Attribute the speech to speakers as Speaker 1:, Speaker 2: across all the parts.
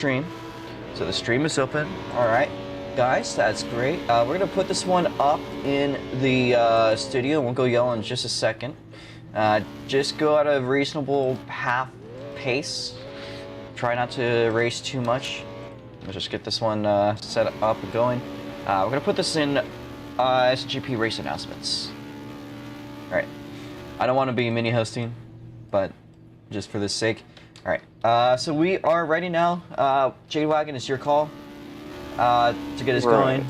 Speaker 1: stream. So the stream is open. Alright, guys, that's great. We're going to put this one up in the studio. We'll go yellow in just a second. Just go at a reasonable half pace. Try not to race too much. Let's just get this one set up and going. We're going to put this in SNGP race announcements. Alright. I don't want to be mini hosting, but just for this sake. Alright, so we are ready now. J-Wagon, it's your call to get us going.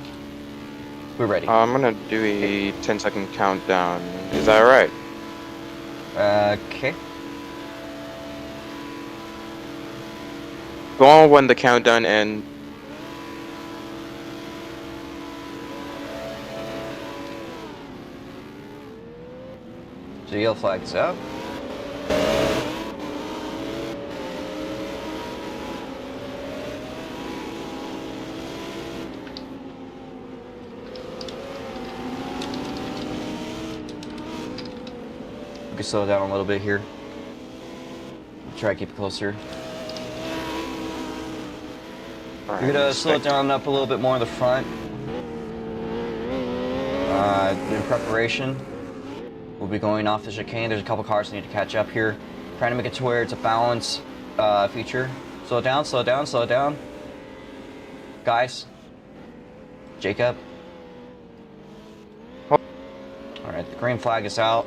Speaker 1: We're ready.
Speaker 2: I'm gonna do a 10-second countdown. Is that alright?
Speaker 1: Okay.
Speaker 2: Go on when the countdown ends.
Speaker 1: So yellow flag's up. We can slow down a little bit here. Try to keep it closer.
Speaker 2: Right,
Speaker 1: You're gonna slow it down up a little bit more in the front. In preparation, we'll be going off the chicane. There's a couple cars that need to catch up here. Trying to make it to where it's a balance feature. Slow it down, slow it down, slow it down. Guys. Jacob. Alright, the green flag is out.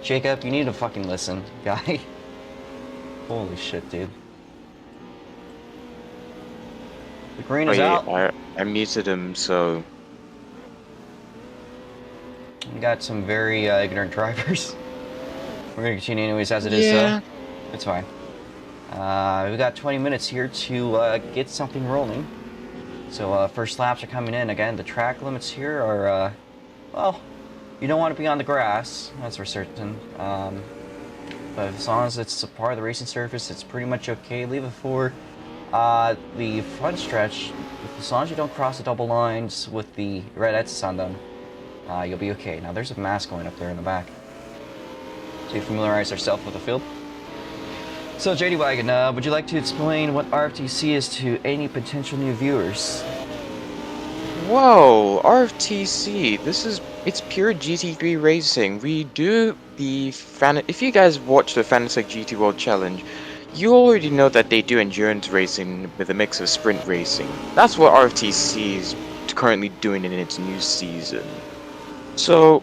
Speaker 1: Jacob, you need to fucking listen, guy. Holy shit, dude. The green is out.
Speaker 2: I muted him, so...
Speaker 1: We got some very ignorant drivers. We're gonna continue anyways as it is, so it's fine. We got 20 minutes here to get something rolling. So first laps are coming in. Again, the track limits here are, well, you don't want to be on the grass, that's for certain. But as long as it's a part of the racing surface, it's pretty much okay. Leave it for the front stretch. As long as you don't cross the double lines with the red X's on them, you'll be okay. Now there's a mask going up there in the back. So you familiarize yourself with the field. So JD Wagon, would you like to explain what RFTC is to any potential new viewers?
Speaker 2: Whoa, RFTC. It's pure GT3 racing. We do the if you guys watch the Fanatec GT World Challenge, you already know that they do endurance racing with a mix of sprint racing. That's what RFTC is currently doing in its new season. So,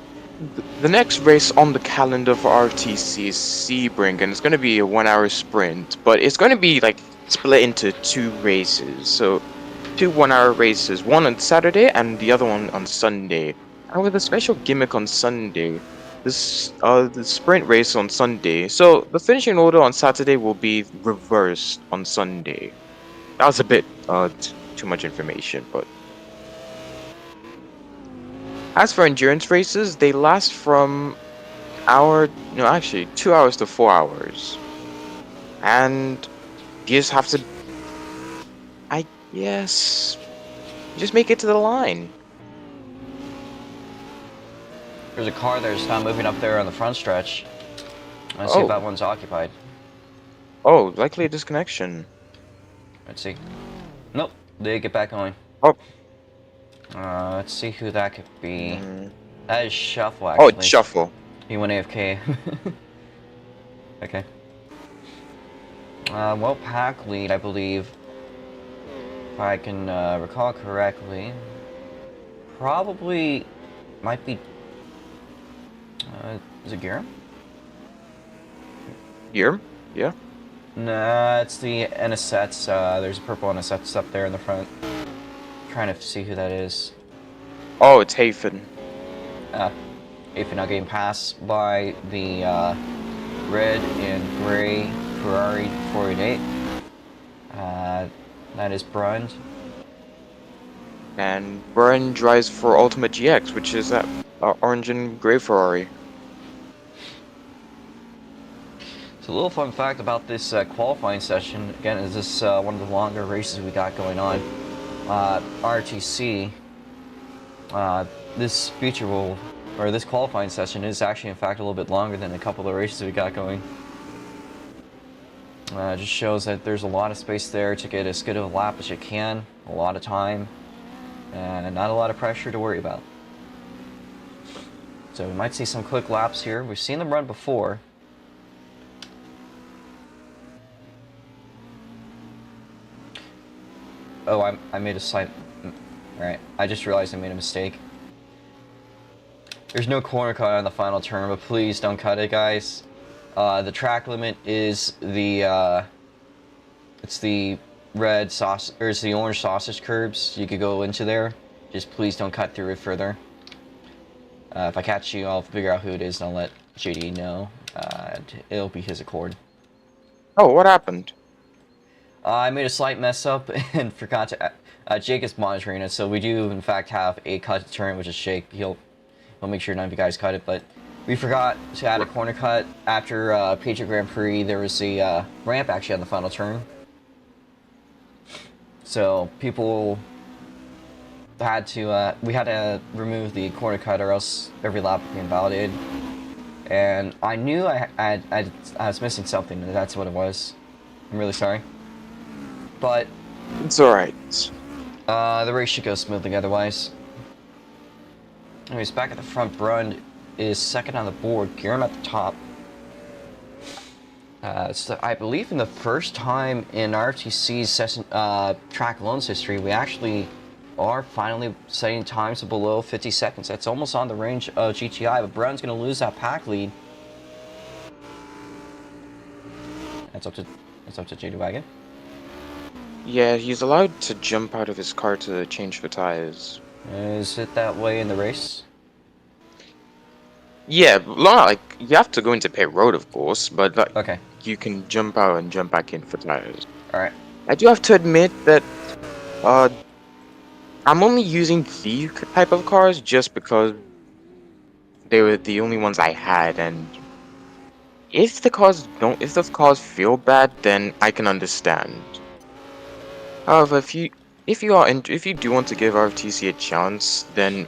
Speaker 2: the next race on the calendar for RFTC is Sebring, and it's going to be a 1-hour sprint, but it's going to be like split into 2 races. So, 2 1-hour races, one on Saturday and the other one on Sunday. And with a special gimmick on Sunday, the sprint race on Sunday. So, the finishing order on Saturday will be reversed on Sunday. That was a bit too much information, but... As for endurance races, they last from 2 hours to 4 hours. And you just have to, you just make it to the line.
Speaker 1: There's a car that's not moving up there on the front stretch. Let's see if that one's occupied.
Speaker 2: Oh, likely a disconnection.
Speaker 1: Let's see. Nope, they get back going.
Speaker 2: Oh.
Speaker 1: Let's see who that could be. That is Shuffle,
Speaker 2: actually.
Speaker 1: actually.
Speaker 2: Oh, it's Shuffle.
Speaker 1: He went AFK. Okay. Well, pack lead, I believe, if I can recall correctly, probably might be... is it Giram?
Speaker 2: Giram? Yeah.
Speaker 1: Nah, it's the NSets. There's a purple NSets up there in the front. Trying to see who that is.
Speaker 2: Oh, it's Hafen.
Speaker 1: Hafen now getting passed by the red and gray Ferrari 488. That is Brund.
Speaker 2: And Brund drives for Ultimate GX, which is that orange and gray Ferrari.
Speaker 1: So a little fun fact about this qualifying session, again, is this one of the longer races we got going on. RTC, this feature will, or this qualifying session is actually in fact a little bit longer than a couple of races we got going. Just shows that there's a lot of space there to get as good of a lap as you can, a lot of time, and not a lot of pressure to worry about. So we might see some quick laps here. We've seen them run before. Oh, I made a slight... Alright, I just realized I made a mistake. There's no corner cut on the final turn, but please don't cut it, guys. The track limit is the, it's the red sauce, or it's the orange sausage curbs. You could go into there. Just please don't cut through it further. If I catch you, I'll figure out who it is and I'll let JD know. It'll be his accord.
Speaker 2: Oh, what happened?
Speaker 1: I made a slight mess up and forgot to... Jake is monitoring it, so we do in fact have a cut turn, which is Jake. He'll make sure none of you guys cut it, but we forgot to add a corner cut. After Patriot Grand Prix, there was a ramp actually on the final turn. So people had to, we had to remove the corner cut or else every lap would be invalidated. And I knew I was missing something, and that's what it was. I'm really sorry. But
Speaker 2: It's alright.
Speaker 1: the race should go smoothly otherwise. Anyways, back at the front, Brund is second on the board, Guillermo at the top. So I believe in the first time in RFTC's session, track loans history, we actually are finally setting times of below 50 seconds. That's almost on the range of GTI, but Brund's going to lose that pack lead. That's up to JD Wagon.
Speaker 2: Yeah, he's allowed to jump out of his car to change the tires.
Speaker 1: Is it that way in the race?
Speaker 2: Yeah, like, you have to go into pit road, of course, but like,
Speaker 1: Okay.
Speaker 2: you can jump out and jump back in for tires.
Speaker 1: Alright.
Speaker 2: I do have to admit that I'm only using these type of cars just because they were the only ones I had, and if the cars feel bad, then I can understand. However, if you do want to give RFTC a chance, then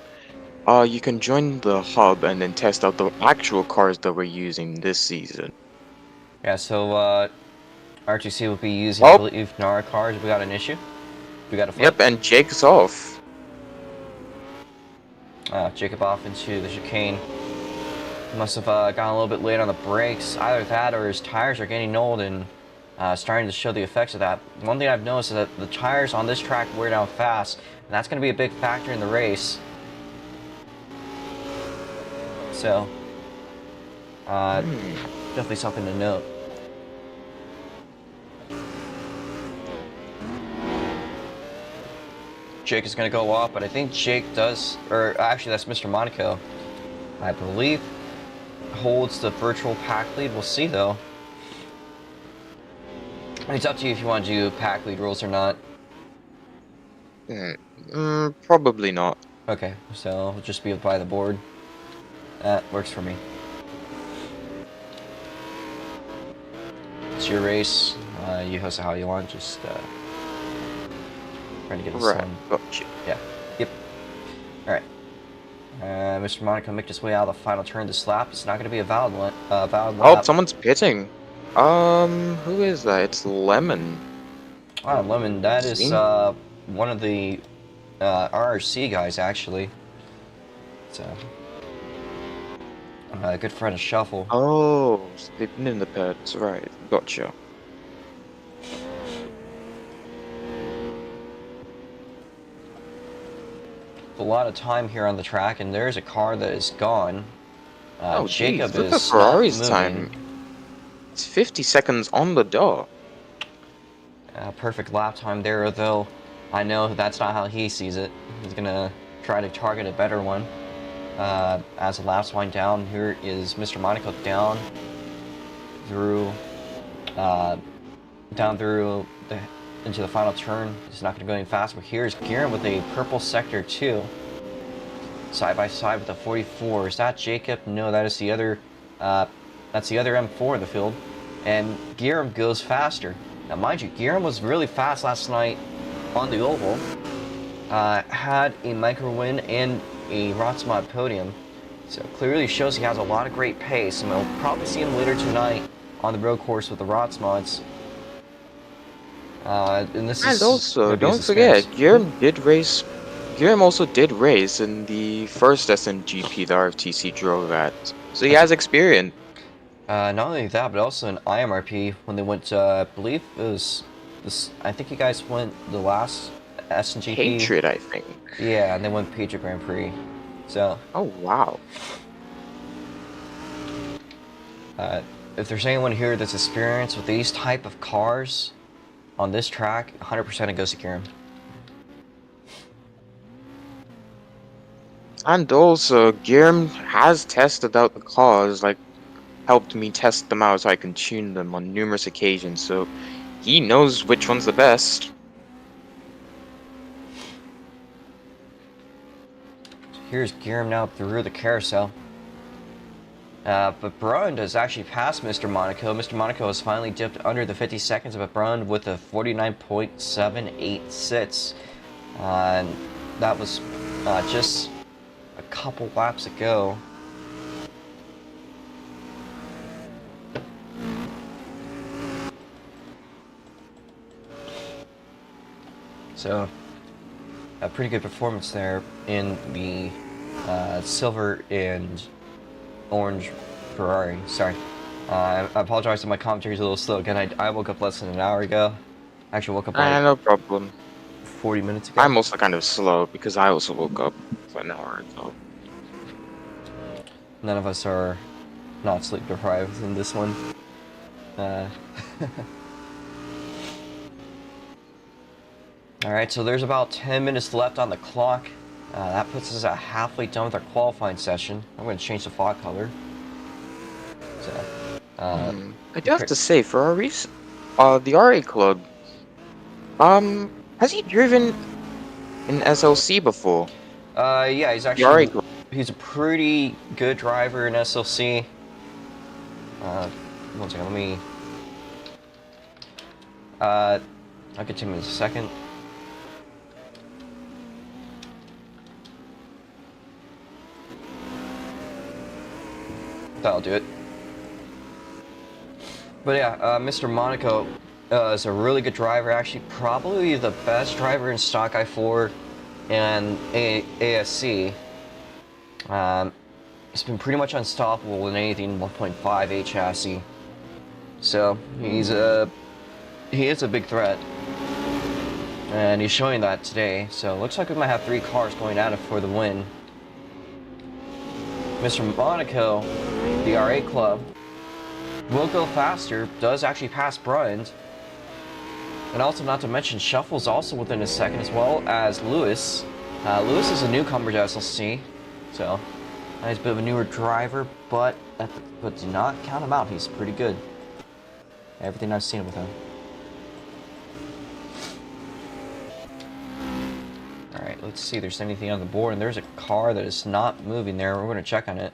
Speaker 2: you can join the hub and then test out the actual cars that we're using this season.
Speaker 1: Yeah, so RTC will be using, I believe, Nara cars. We got an issue. We got a flip.
Speaker 2: Yep, and Jake's off.
Speaker 1: Jacob off into the chicane. Must have gotten a little bit late on the brakes. Either that or his tires are getting old and starting to show the effects of that. One thing I've noticed is that the tires on this track wear down fast, and that's going to be a big factor in the race. So, definitely something to note. Jake is going to go off, but I think Jake does, or actually that's Mr. Monaco, I believe, holds the virtual pack lead. We'll see though. It's up to you if you want to do pack lead rules or not.
Speaker 2: Probably not.
Speaker 1: Okay, so we'll just be by the board. That works for me. It's your race. You host it how you want. Just trying to get this one.
Speaker 2: Gotcha.
Speaker 1: Yeah. Yep. All right. Mr. Monaco make his way out of the final turn. This lap. It's not going to be a valid one. Valid lap.
Speaker 2: Oh, someone's pitting. Who is that? It's Lemon.
Speaker 1: Oh, Lemon. That is one of the RRC guys, actually. So, a good friend of Shuffle.
Speaker 2: Oh, they've been in the pits, right? Gotcha.
Speaker 1: A lot of time here on the track, and there's a car that is gone.
Speaker 2: Oh,
Speaker 1: Jacob
Speaker 2: geez, look
Speaker 1: is
Speaker 2: at Ferrari's
Speaker 1: not
Speaker 2: time. It's 50 seconds on the dot.
Speaker 1: Perfect lap time there, though. I know that's not how he sees it. He's gonna try to target a better one. As the laps wind down, here is Mr. Monaco down through, into the final turn. He's not going to go any fast, but here's Guerin with a purple sector 2. Side by side with the 44. Is that Jacob? No, that is the other, that's the other M4 in the field. And Guerin goes faster. Now, mind you, Guerin was really fast last night on the oval. Had a micro win and a ROX Mod podium. So clearly shows he has a lot of great pace, and we'll probably see him later tonight on the road course with the ROX Mods. And this
Speaker 2: And
Speaker 1: is
Speaker 2: also,
Speaker 1: gonna be his
Speaker 2: don't forget,
Speaker 1: experience.
Speaker 2: Guillaume also did race in the first SNGP the RFTC drove at. So he
Speaker 1: That's
Speaker 2: has experience.
Speaker 1: not only that, but also in IMRP when they went. I believe it was this. I think you guys went the last SNGP.
Speaker 2: Hatred, I think.
Speaker 1: Yeah, and they went Patriot Grand Prix. So,
Speaker 2: Oh, wow.
Speaker 1: if there's anyone here that's experienced with these type of cars on this track, 100% it goes to Kieran.
Speaker 2: And also, Guillaume has tested out the cars, like, helped me test them out so I can tune them on numerous occasions, so he knows which one's the best.
Speaker 1: Here's Kieran now through the carousel. But Brund has actually passed Mr. Monaco. Mr. Monaco has finally dipped under the 50 seconds of Brund with a 49.78 and that was just a couple laps ago. So, a pretty good performance there in the silver and orange Ferrari. Sorry. I apologize if my commentary is a little slow. Again, I woke up less than an hour ago. Actually, woke up like
Speaker 2: No problem.
Speaker 1: 40 minutes ago.
Speaker 2: I'm also kind of slow because I also woke up for an hour ago.
Speaker 1: None of us are not sleep deprived in this one. Alright, so there's about 10 minutes left on the clock. That puts us at halfway done with our qualifying session. I'm going to change the fog color. So,
Speaker 2: I do have to say, for our the RA Club, has he driven in SLC before?
Speaker 1: Yeah, he's actually, he's a pretty good driver in SLC. One second, let me, I'll get to him in a second. That'll do it. But yeah, Mr. Monaco is a really good driver, actually probably the best driver in stock i4 and AASC. He's been pretty much unstoppable in anything 1.5 H chassis. So he is a big threat. And he's showing that today. So it looks like we might have 3 cars going at it for the win. Mr. Monaco, the RA Club, will go faster, does actually pass Brund. And also, not to mention, Shuffle's also within a second, as well as Lewis. Lewis is a newcomer to SLC, so he's a bit of a newer driver, but do not count him out. He's pretty good. Everything I've seen with him. Alright, let's see if there's anything on the board, and there's a car that is not moving there. We're going to check on it.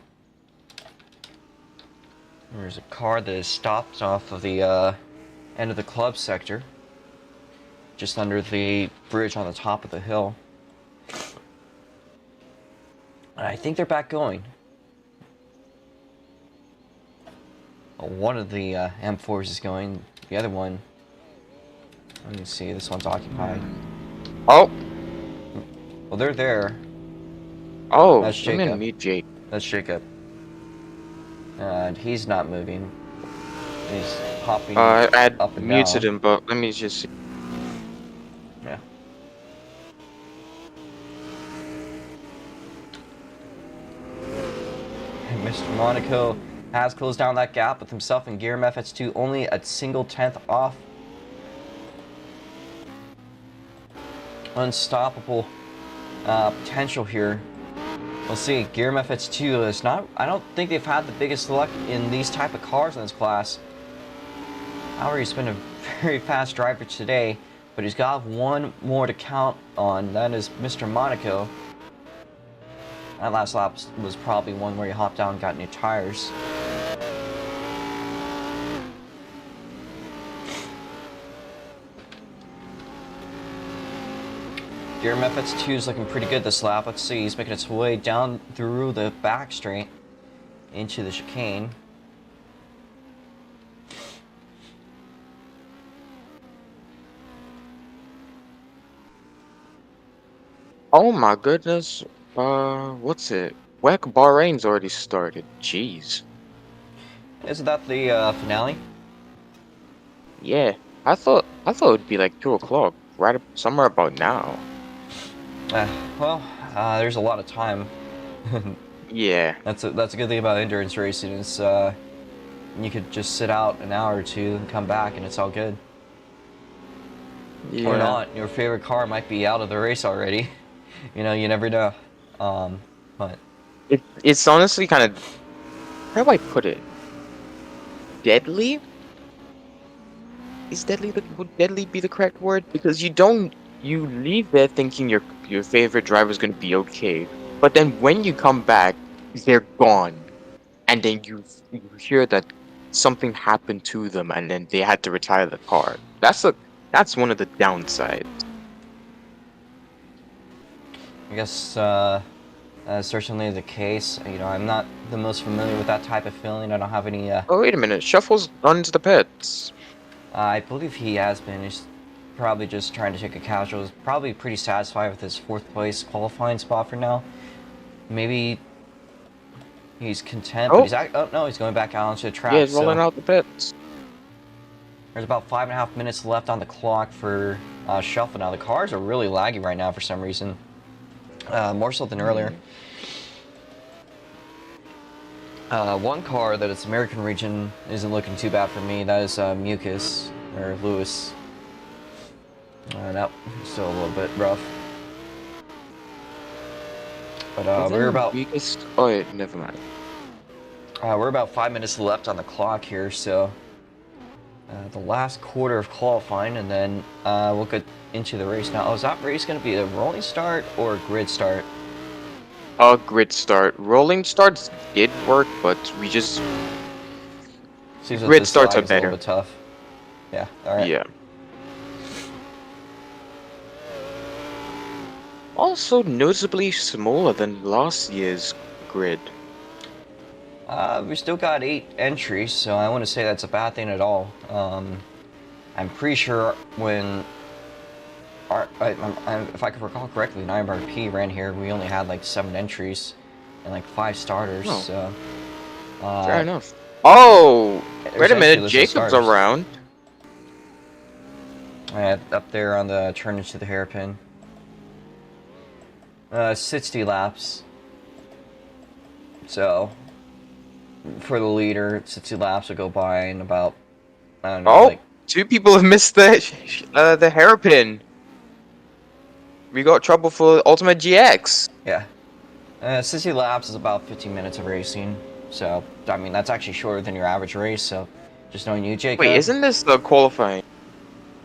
Speaker 1: There's a car that is stopped off of the end of the club sector, just under the bridge on the top of the hill. And I think they're back going. Well, one of the M4s is going, the other one, let me see, this one's occupied.
Speaker 2: Oh!
Speaker 1: Well, they're there.
Speaker 2: Oh,
Speaker 1: that's Jacob.
Speaker 2: I'm gonna meet Jake.
Speaker 1: That's Jacob. And he's not moving. He's hopping
Speaker 2: I
Speaker 1: up and
Speaker 2: muted
Speaker 1: down.
Speaker 2: him, but let me just see.
Speaker 1: Yeah. And Mr. Monaco has closed down that gap with himself and Guillaume FS2 only a single tenth off. Unstoppable potential here. We'll see. Guillaume FS2 is not, I don't think they've had the biggest luck in these type of cars in this class. However, he's been a very fast driver today, but he's got one more to count on. That is Mr. Monaco. That last lap was probably one where he hopped down and got new tires. Guillaume FS2 is looking pretty good this lap. Let's see, he's making its way down through the back straight into the chicane.
Speaker 2: Oh my goodness. What's it? WEC Bahrain's already started. Jeez.
Speaker 1: Isn't that the finale?
Speaker 2: Yeah. I thought it'd be like 2 o'clock, somewhere about now.
Speaker 1: Uh, well, there's a lot of time.
Speaker 2: Yeah.
Speaker 1: That's a good thing about endurance racing is you could just sit out an hour or two and come back and it's all good. Or
Speaker 2: Yeah.
Speaker 1: not. Your favorite car might be out of the race already. You know, you never know. But
Speaker 2: It's honestly kind of, how do I put it? Deadly? Would deadly be the correct word? Because you leave there thinking your favorite driver is gonna be okay, but then when you come back, they're gone, and then you hear that something happened to them, and then they had to retire the car. That's one of the downsides.
Speaker 1: I guess certainly the case. You know, I'm not the most familiar with that type of feeling. I don't have any.
Speaker 2: Oh wait a minute, Shuffle's gone into the pits.
Speaker 1: I believe he has been. He's probably just trying to take a casual. He's probably pretty satisfied with his 4th place qualifying spot for now. Maybe he's content, but oh no, he's going back out onto the track.
Speaker 2: Yeah, he's rolling out the pits.
Speaker 1: There's about 5.5 minutes left on the clock for Shuffle. Now the cars are really laggy right now for some reason, more so than earlier. One car that is American region isn't looking too bad for me. That is Mucus, or Lewis. No, still a little bit rough. But we're about...
Speaker 2: Oh, yeah, never mind.
Speaker 1: We're about 5 minutes left on the clock here, so... the last quarter of qualifying, and then we'll get into the race. Now, is that race going to be a rolling start or a grid start?
Speaker 2: A grid start. Rolling starts did work, but we just...
Speaker 1: Seems
Speaker 2: grid starts are better.
Speaker 1: A little bit tough. Yeah, alright.
Speaker 2: Yeah. Also noticeably smaller than last year's grid.
Speaker 1: We still got 8 entries, so I wouldn't say that's a bad thing at all. I'm pretty sure when... if I can recall correctly, when IMRP ran here, we only had like 7 entries and like 5 starters.
Speaker 2: Oh.
Speaker 1: So,
Speaker 2: fair enough. Oh, wait a minute, Jacob's around.
Speaker 1: Up there on the turn into the hairpin. 60 laps. So, for the leader, 60 laps will go by in about, I don't know, like...
Speaker 2: 2 people have missed the hairpin. We got trouble for Ultimate GX.
Speaker 1: Yeah. 60 laps is about 15 minutes of racing. So, I mean, that's actually shorter than your average race, so just knowing you, Jacob.
Speaker 2: Wait, isn't this the qualifying?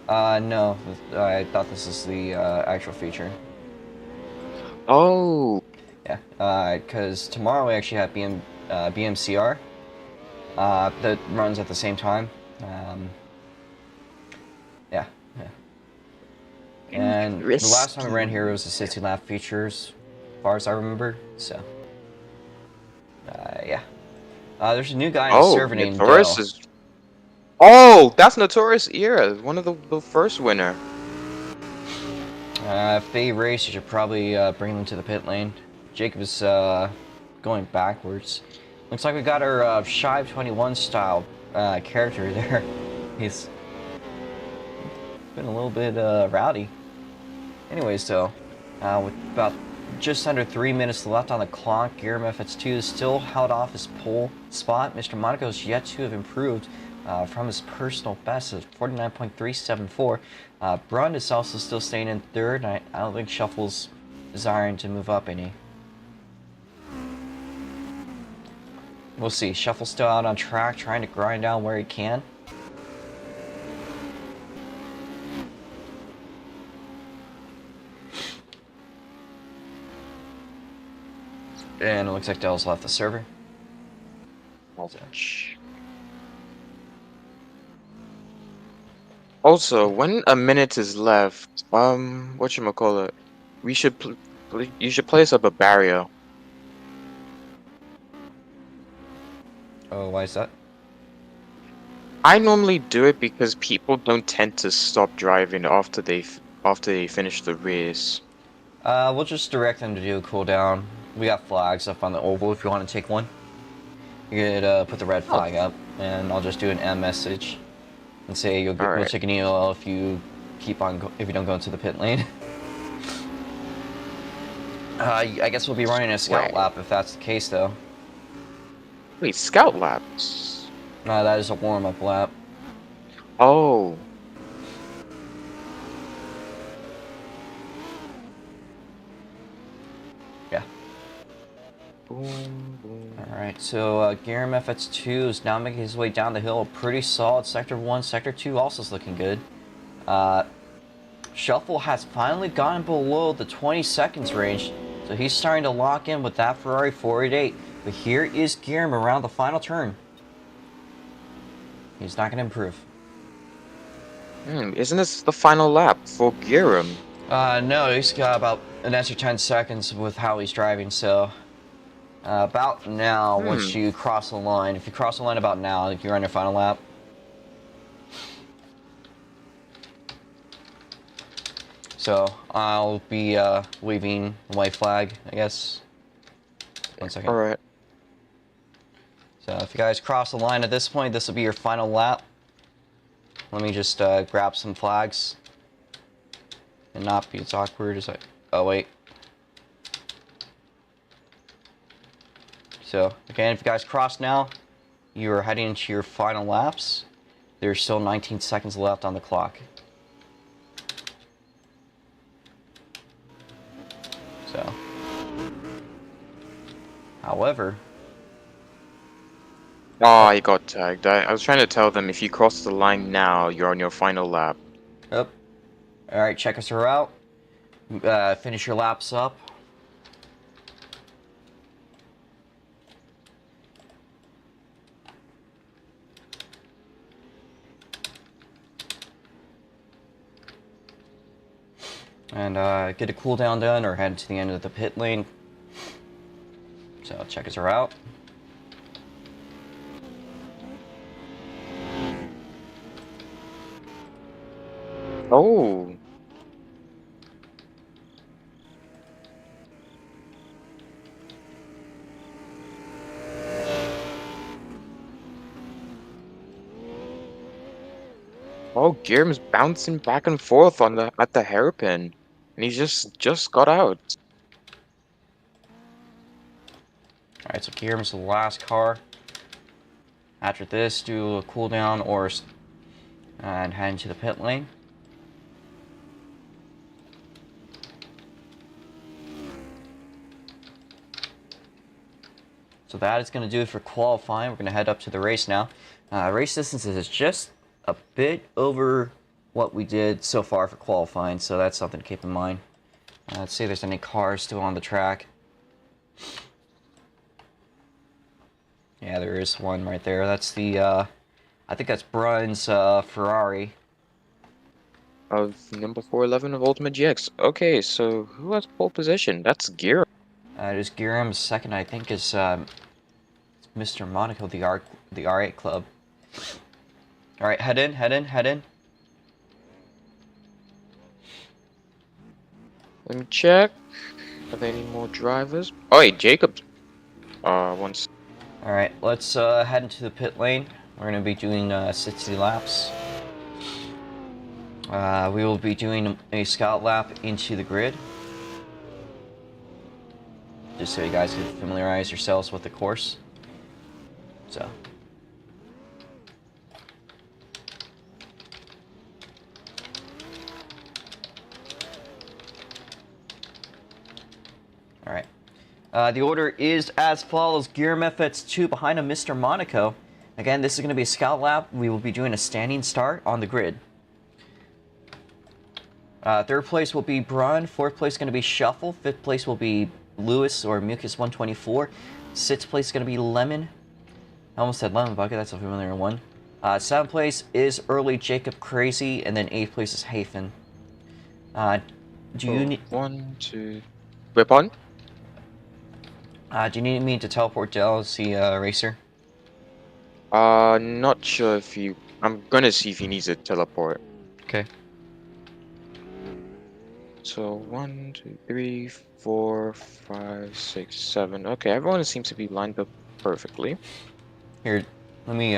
Speaker 1: No. I thought this is the actual feature.
Speaker 2: Oh.
Speaker 1: Yeah, because tomorrow we actually have BMCR that runs at the same time. Yeah. And the last time we ran here was the 60 lap features, as far as I remember. So, yeah. There's a new guy in the server named
Speaker 2: Notorious is... Oh, that's Notorious Era, one of the first winner.
Speaker 1: If they race, you should probably bring them to the pit lane. Jacob is going backwards. Looks like we got our Shive 21 style character there. He's been a little bit rowdy. Anyways, though, with about just under 3 minutes left on the clock, Gear MFX2 is still held off his pole spot. Mr. Monaco is yet to have improved from his personal best of 49.374. Brund is also still staying in 3rd, and I don't think Shuffle's desiring to move up any. We'll see. Shuffle's still out on track, trying to grind down where he can. And it looks like Dell's left the server.
Speaker 2: Also, when a minute is left, whatchamacallit, you should place up a barrier.
Speaker 1: Oh, why is that?
Speaker 2: I normally do it because people don't tend to stop driving after they finish the race.
Speaker 1: We'll just direct them to do a cooldown. We got flags up on the oval if you want to take one. You could put the red flag up, and I'll just do an M message and say you'll take an EOL if you if you don't go into the pit lane. I guess we'll be running a scout lap if that's the case, though.
Speaker 2: Wait, scout laps?
Speaker 1: No, that is a warm-up lap.
Speaker 2: Oh.
Speaker 1: Yeah.
Speaker 2: Boom, boom.
Speaker 1: Alright, so Garam FX2 is now making his way down the hill. Pretty solid. Sector 1, Sector 2 also is looking good. Shuffle has finally gotten below the 20 seconds range, so he's starting to lock in with that Ferrari 488. But here is Garam around the final turn. He's not going to improve.
Speaker 2: Isn't this the final lap for Garam?
Speaker 1: No, he's got about an extra 10 seconds with how he's driving, so about now, once you cross the line, if you cross the line about now, you're on your final lap. So I'll be waving the white flag, I guess. 1 second.
Speaker 2: Alright.
Speaker 1: So if you guys cross the line at this point, this will be your final lap. Let me just grab some flags and not be as awkward as oh wait. So again, if you guys cross now, you are heading into your final laps. There's still 19 seconds left on the clock. So, however,
Speaker 2: oh, I got tagged. I was trying to tell them if you cross the line now, you're on your final lap.
Speaker 1: Yep. Alright, check us out. Finish your laps up. And get a cooldown done or head to the end of the pit lane. So check us out.
Speaker 2: Oh. Oh, Garam's bouncing back and forth on at the hairpin, and he just got out.
Speaker 1: All right, so Garam's the last car. After this, do a cooldown or and head into the pit lane. So that is going to do it for qualifying. We're going to head up to the race now. Race distance is just a bit over what we did so far for qualifying, so that's something to keep in mind. Let's see if there's any cars still on the track. Yeah, there is one right there. That's the, I think that's Brun's Ferrari.
Speaker 2: Of number 411 of Ultimate GX. Okay, so who has pole position? That's Garam.
Speaker 1: It is Garam. Second, I think, is Mr. Monaco, the R8 Club. All right, head in.
Speaker 2: Let me check. Are there any more drivers? Oh, wait, Jacob. Once.
Speaker 1: All right, let's head into the pit lane. We're going to be doing 60 laps. We will be doing a scout lap into the grid. Just so you guys can familiarize yourselves with the course. So. Alright. The order is as follows. Garam FX2 behind him, Mr. Monaco. Again, this is going to be a scout lap. We will be doing a standing start on the grid. Third place will be Brun. Fourth place is going to be Shuffle. Fifth place will be Lewis or Mucus 124. Sixth place is going to be Lemon. I almost said Lemon Bucket. That's a familiar one. Seventh place is Early Jacob Crazy. And then eighth place is Hafen. Do you need...
Speaker 2: 1, 2... Whip on?
Speaker 1: do you need me to teleport to LC Racer?
Speaker 2: Not sure if you... I'm gonna see if he needs a teleport.
Speaker 1: Okay.
Speaker 2: So 1, 2, 3, 4, 5, 6, 7. Okay, everyone seems to be lined up perfectly.
Speaker 1: Here, let me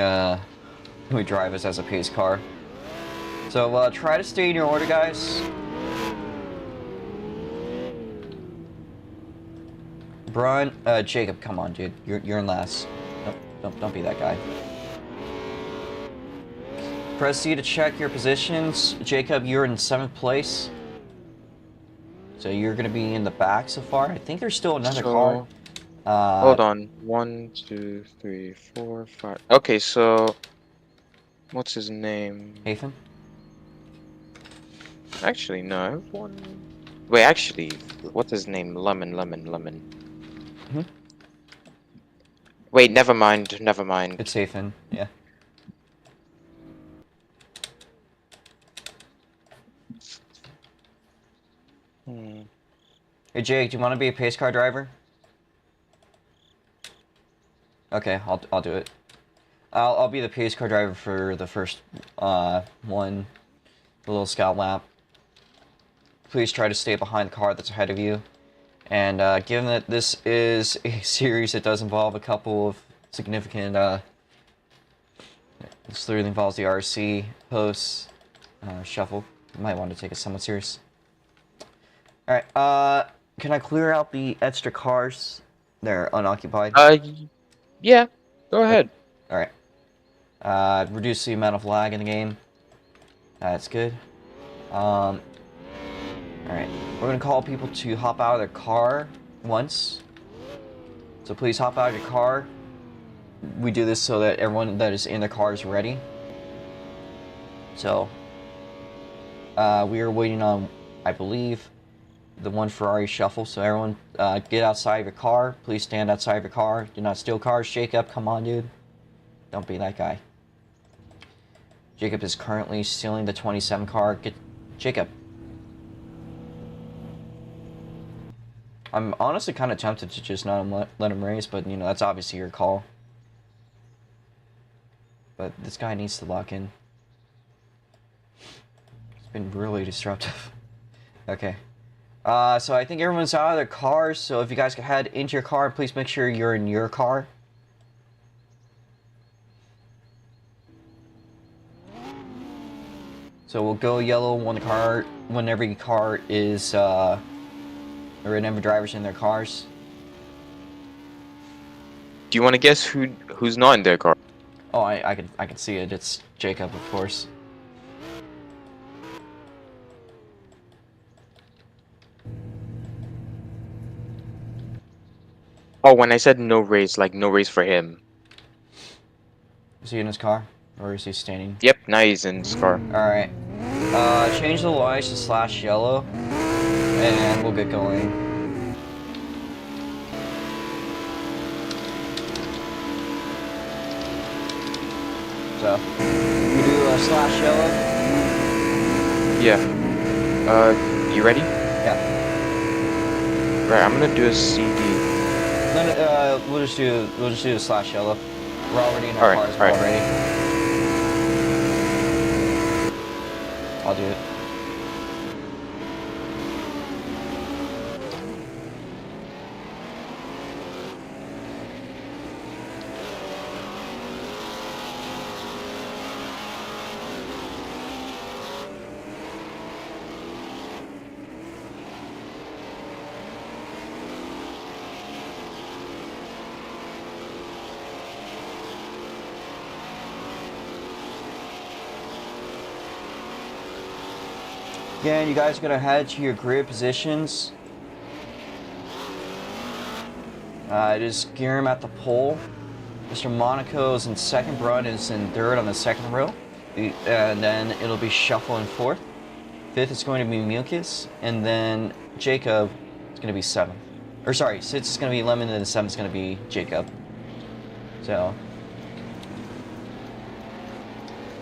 Speaker 1: drive us as a pace car. So try to stay in your order, guys. Brian, Jacob, come on, dude. You're in last. Don't be that guy. Press C to check your positions. Jacob, you're in 7th place. So you're gonna be in the back so far. I think there's still another car.
Speaker 2: Hold on. 1, 2, 3, 4, 5. Okay, so what's his name?
Speaker 1: Nathan?
Speaker 2: Actually, no, I have one. Wait, actually, what's his name? Lemon.
Speaker 1: Hmm?
Speaker 2: Wait, never mind. Never mind.
Speaker 1: It's Nathan, yeah.
Speaker 2: Hmm.
Speaker 1: Hey Jake, do you want to be a pace car driver? Okay, I'll do it. I'll be the pace car driver for the first one, the little scout lap. Please try to stay behind the car that's ahead of you. And given that this is a series that does involve a couple of significant, this literally involves the RC posts, shuffle. You might want to take it somewhat serious. Alright, can I clear out the extra cars? They're unoccupied.
Speaker 2: Yeah, go ahead.
Speaker 1: Alright. Reduce the amount of lag in the game. That's good. Alright. We're gonna call people to hop out of their car once. So please hop out of your car. We do this so that everyone that is in their car is ready. So, we are waiting on, I believe, the one Ferrari shuffle. So everyone, get outside of your car. Please stand outside of your car. Do not steal cars. Jacob, come on, dude. Don't be that guy. Jacob is currently stealing the 27 car. Get Jacob. I'm honestly kind of tempted to just not let him race, but you know, that's obviously your call. But this guy needs to lock in. It's been really disruptive. Okay. So I think everyone's out of their cars, so if you guys could head into your car, please make sure you're in your car. So we'll go yellow when every car is, or whenever drivers in their cars.
Speaker 2: Do you want to guess who's not in their car?
Speaker 1: Oh, I can see it. It's Jacob, of course.
Speaker 2: Oh, when I said no race, like no race for him.
Speaker 1: Is he in his car? Or is he standing?
Speaker 2: Yep, now he's in his car.
Speaker 1: Alright. Change the lights to slash yellow. And we'll get going. So, you do slash yellow?
Speaker 2: Yeah. You ready?
Speaker 1: Yeah.
Speaker 2: Right, I'm gonna do a CD.
Speaker 1: Then, we'll just do the slash yellow. We're already in our cars. We're all ready. I'll do it. Again, you guys are gonna head to your grid positions. Just gear him at the pole. Mr. Monaco is in second, Brun is in third on the second row. And then it'll be Shuffle in fourth. Fifth is going to be Mucus. And then Jacob is going to be seventh. Or sorry, sixth is going to be Lemon, and then seventh is going to be Jacob. So,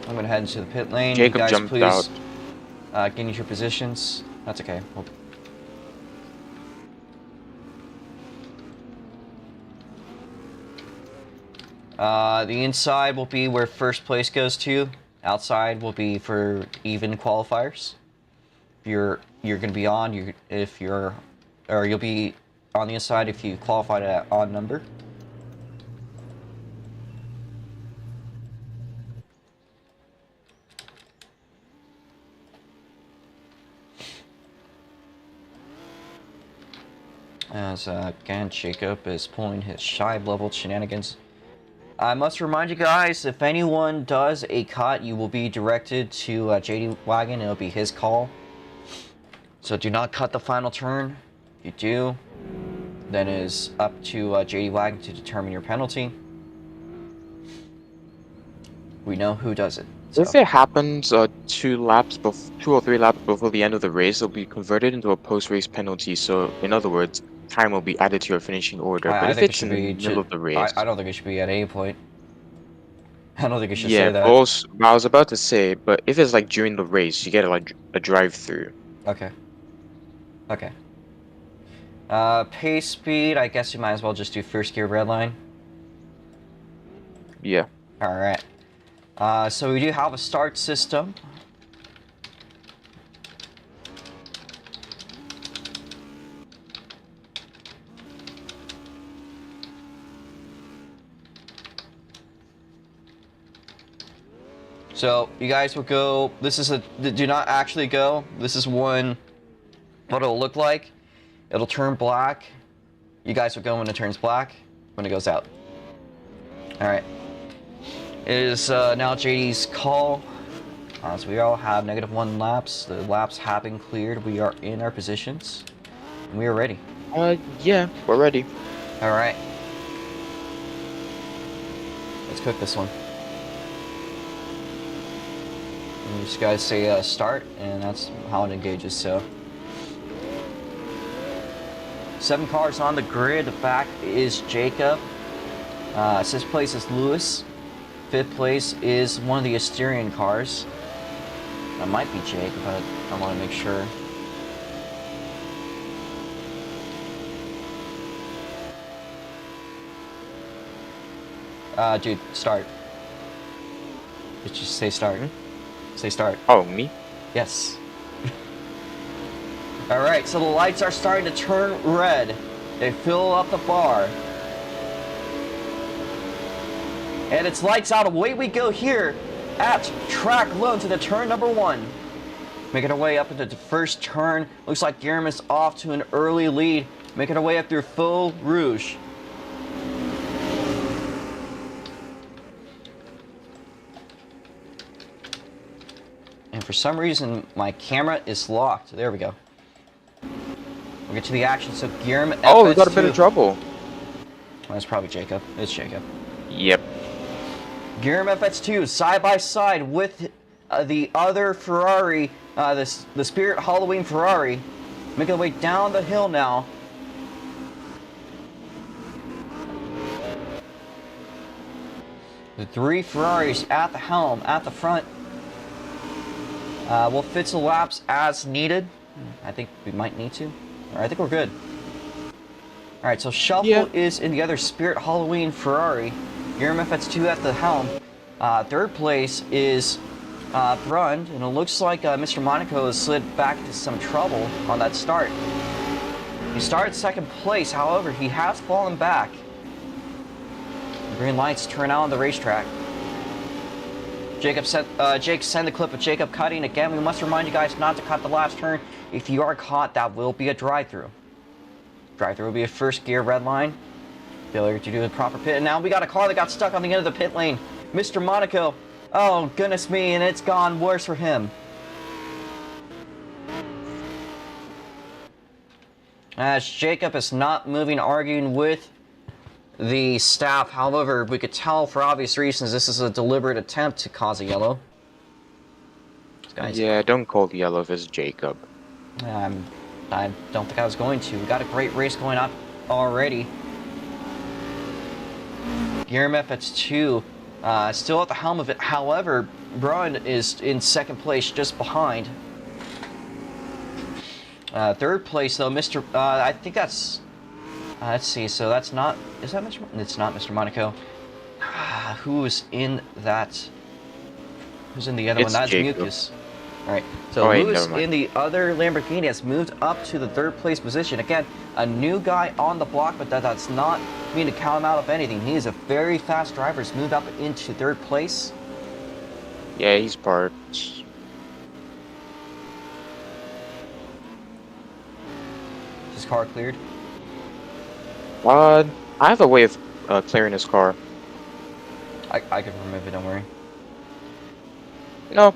Speaker 1: I'm going to head into the pit lane.
Speaker 2: Jacob
Speaker 1: you guys
Speaker 2: jumped
Speaker 1: please,
Speaker 2: out.
Speaker 1: get into your positions. That's okay. The inside will be where first place goes to. Outside will be for even qualifiers. If you're you're going to be on. You'll be on the inside if you qualified at odd number. As again, Jacob is pulling his shy level shenanigans. I must remind you guys, if anyone does a cut, you will be directed to JD Wagon. It'll be his call. So do not cut the final turn. If you do, then it is up to JD Wagon to determine your penalty. We know who does it. So.
Speaker 2: If it happens 2 or 3 laps before the end of the race, it'll be converted into a post-race penalty. So, in other words, time will be added to your finishing order. But if it's in the middle of the race,
Speaker 1: I don't think it should be at any point. I don't think it should
Speaker 2: yeah,
Speaker 1: say that.
Speaker 2: I was about to say, but if it's like during the race, you get like a drive-through.
Speaker 1: Okay. Okay. Pace speed, I guess you might as well just do first gear red line.
Speaker 2: Yeah.
Speaker 1: Alright. So we do have a start system. So you guys will go, this is do not actually go. This is what it'll look like. It'll turn black. You guys will go when it turns black, when it goes out. Alright. It is now JD's call. So we all have -1 laps. The laps have been cleared. We are in our positions. And we are ready.
Speaker 2: Yeah, we're ready.
Speaker 1: Alright. Let's cook this one. And you just guys say start, and that's how it engages, so. 7 cars on the grid. The back is Jacob. 6th place is Lewis. 5th place is one of the Asterion cars. That might be Jake, but I want to make sure. Dude, start. Did you say start? Say start.
Speaker 2: Oh, me?
Speaker 1: Yes. Alright, so the lights are starting to turn red. They fill up the bar. And it's lights out. Away we go here at track low to the turn number 1. Making our way up into the first turn. Looks like Guillermo is off to an early lead. Making our way up through Faux Rouge. And for some reason, my camera is locked. There we go. We'll get to the action. So Guillermo.
Speaker 2: Oh, we got a bit of trouble.
Speaker 1: Well, that's probably Jacob. It's Jacob.
Speaker 2: Yep.
Speaker 1: Guillermo FX2 side by side with the other Ferrari, the Spirit Halloween Ferrari, making their way down the hill now. The 3 Ferraris at the helm, at the front. We'll fit the laps as needed. I think we might need to. Or I think we're good. Alright, so Shuffle is in the other Spirit Halloween Ferrari. Guillermo FX2 at the helm. 3rd place is Brund, and it looks like Mr. Monaco has slid back into some trouble on that start. He started 2nd place, however, he has fallen back. The green lights turn out on the racetrack. Jake sent the clip of Jacob cutting. Again, we must remind you guys not to cut the last turn. If you are caught, that will be a drive-through. Drive-through will be a first gear red line. Failure to do the proper pit. And now we got a car that got stuck on the end of the pit lane. Mr. Monaco. Oh, goodness me, and it's gone worse for him. As Jacob is not moving, arguing with the staff. However, we could tell for obvious reasons this is a deliberate attempt to cause a yellow.
Speaker 2: Yeah, don't call the yellow if it's Jacob.
Speaker 1: I don't think I was going to. We got a great race going up already. Guillermo FX2 still at the helm of it. However, Brund is in 2nd place, just behind. 3rd place, though, Mr. I think that's... let's see, so that's not... Is that Mr. It's not Mr. Monaco. Who's in that... Who's in the other one? That's
Speaker 2: Jacob.
Speaker 1: Mucus. Alright, so
Speaker 2: Oh, wait,
Speaker 1: Lewis
Speaker 2: never mind.
Speaker 1: in the other Lamborghini has moved up to the 3rd place position. Again, a new guy on the block, but that's not mean to count him out of anything. He is a very fast driver. He's moved up into 3rd place.
Speaker 2: Yeah, he's part.
Speaker 1: Is his car cleared?
Speaker 2: I have a way of clearing his car.
Speaker 1: I can remove it, don't worry.
Speaker 2: No,